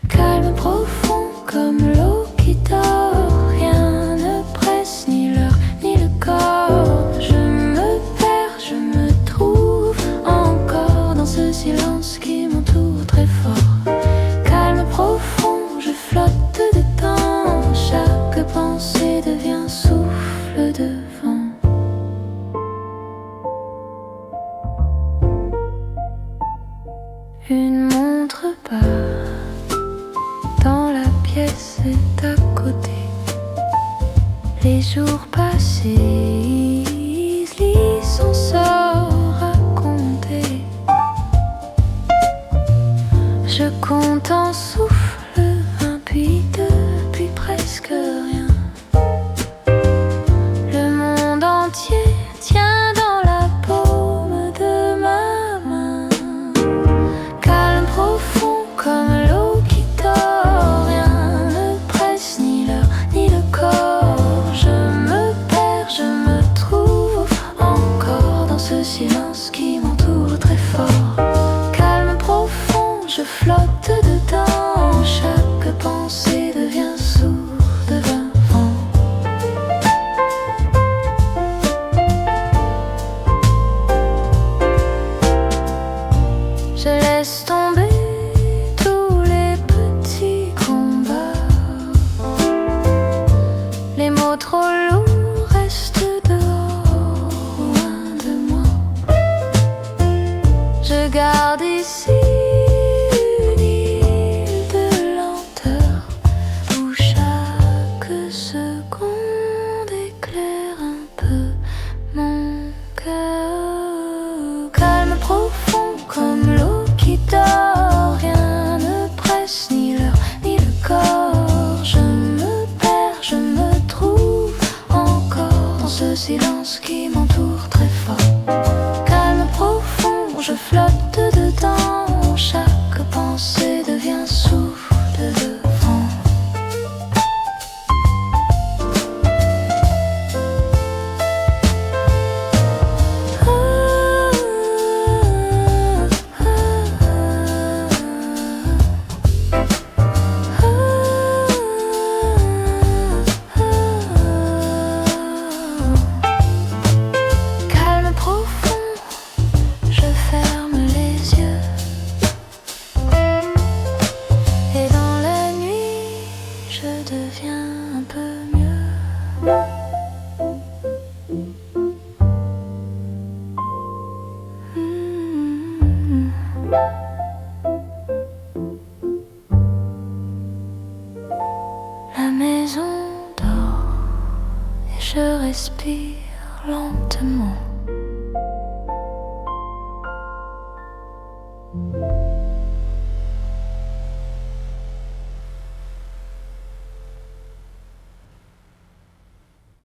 Calme profond comme l'eau qui dort. Rien ne presse, ni l'heure, ni le corps. Je me perds, je me trouve encore dans ce silence qui m'entoure très fort. Calme profond, je flotte dedans. Chaque pensée devient souffle de vent. Une montre bat dans la pièce d'à côté. Les jours passés lisent son sort raconté. Je compte en souffle un puis deux, puis presque rien. Le monde entier tient dans la paume de ma main. Calme profond comme l'eau qui dort. Rien ne presse, ni l'heure, ni le corps. Je me perds, je me trouve encore dans ce silence qui m'entoure très fort. Calme profond, je flotte dedans. Chaque pensée devient sourde d'un vent. Je laisse tomber tous les petits combats. Les mots trop lourds restent dehors, loin de moi. Je garde ici une île de lenteur où chaque seconde éclaire un peu mon cœur. Calme profond comme l'eau qui dort. Rien ne presse, ni l'heure, ni le corps. Je me perds, je me trouve encore dans ce silence qui m'entoure très fort. Calme profond, je flotte dedans. Chaque pensée devient souffle de vent. Calme profond, je ferme les yeux. Et dans la nuit, je deviens un peu mieux. La maison dort et je respire lentement.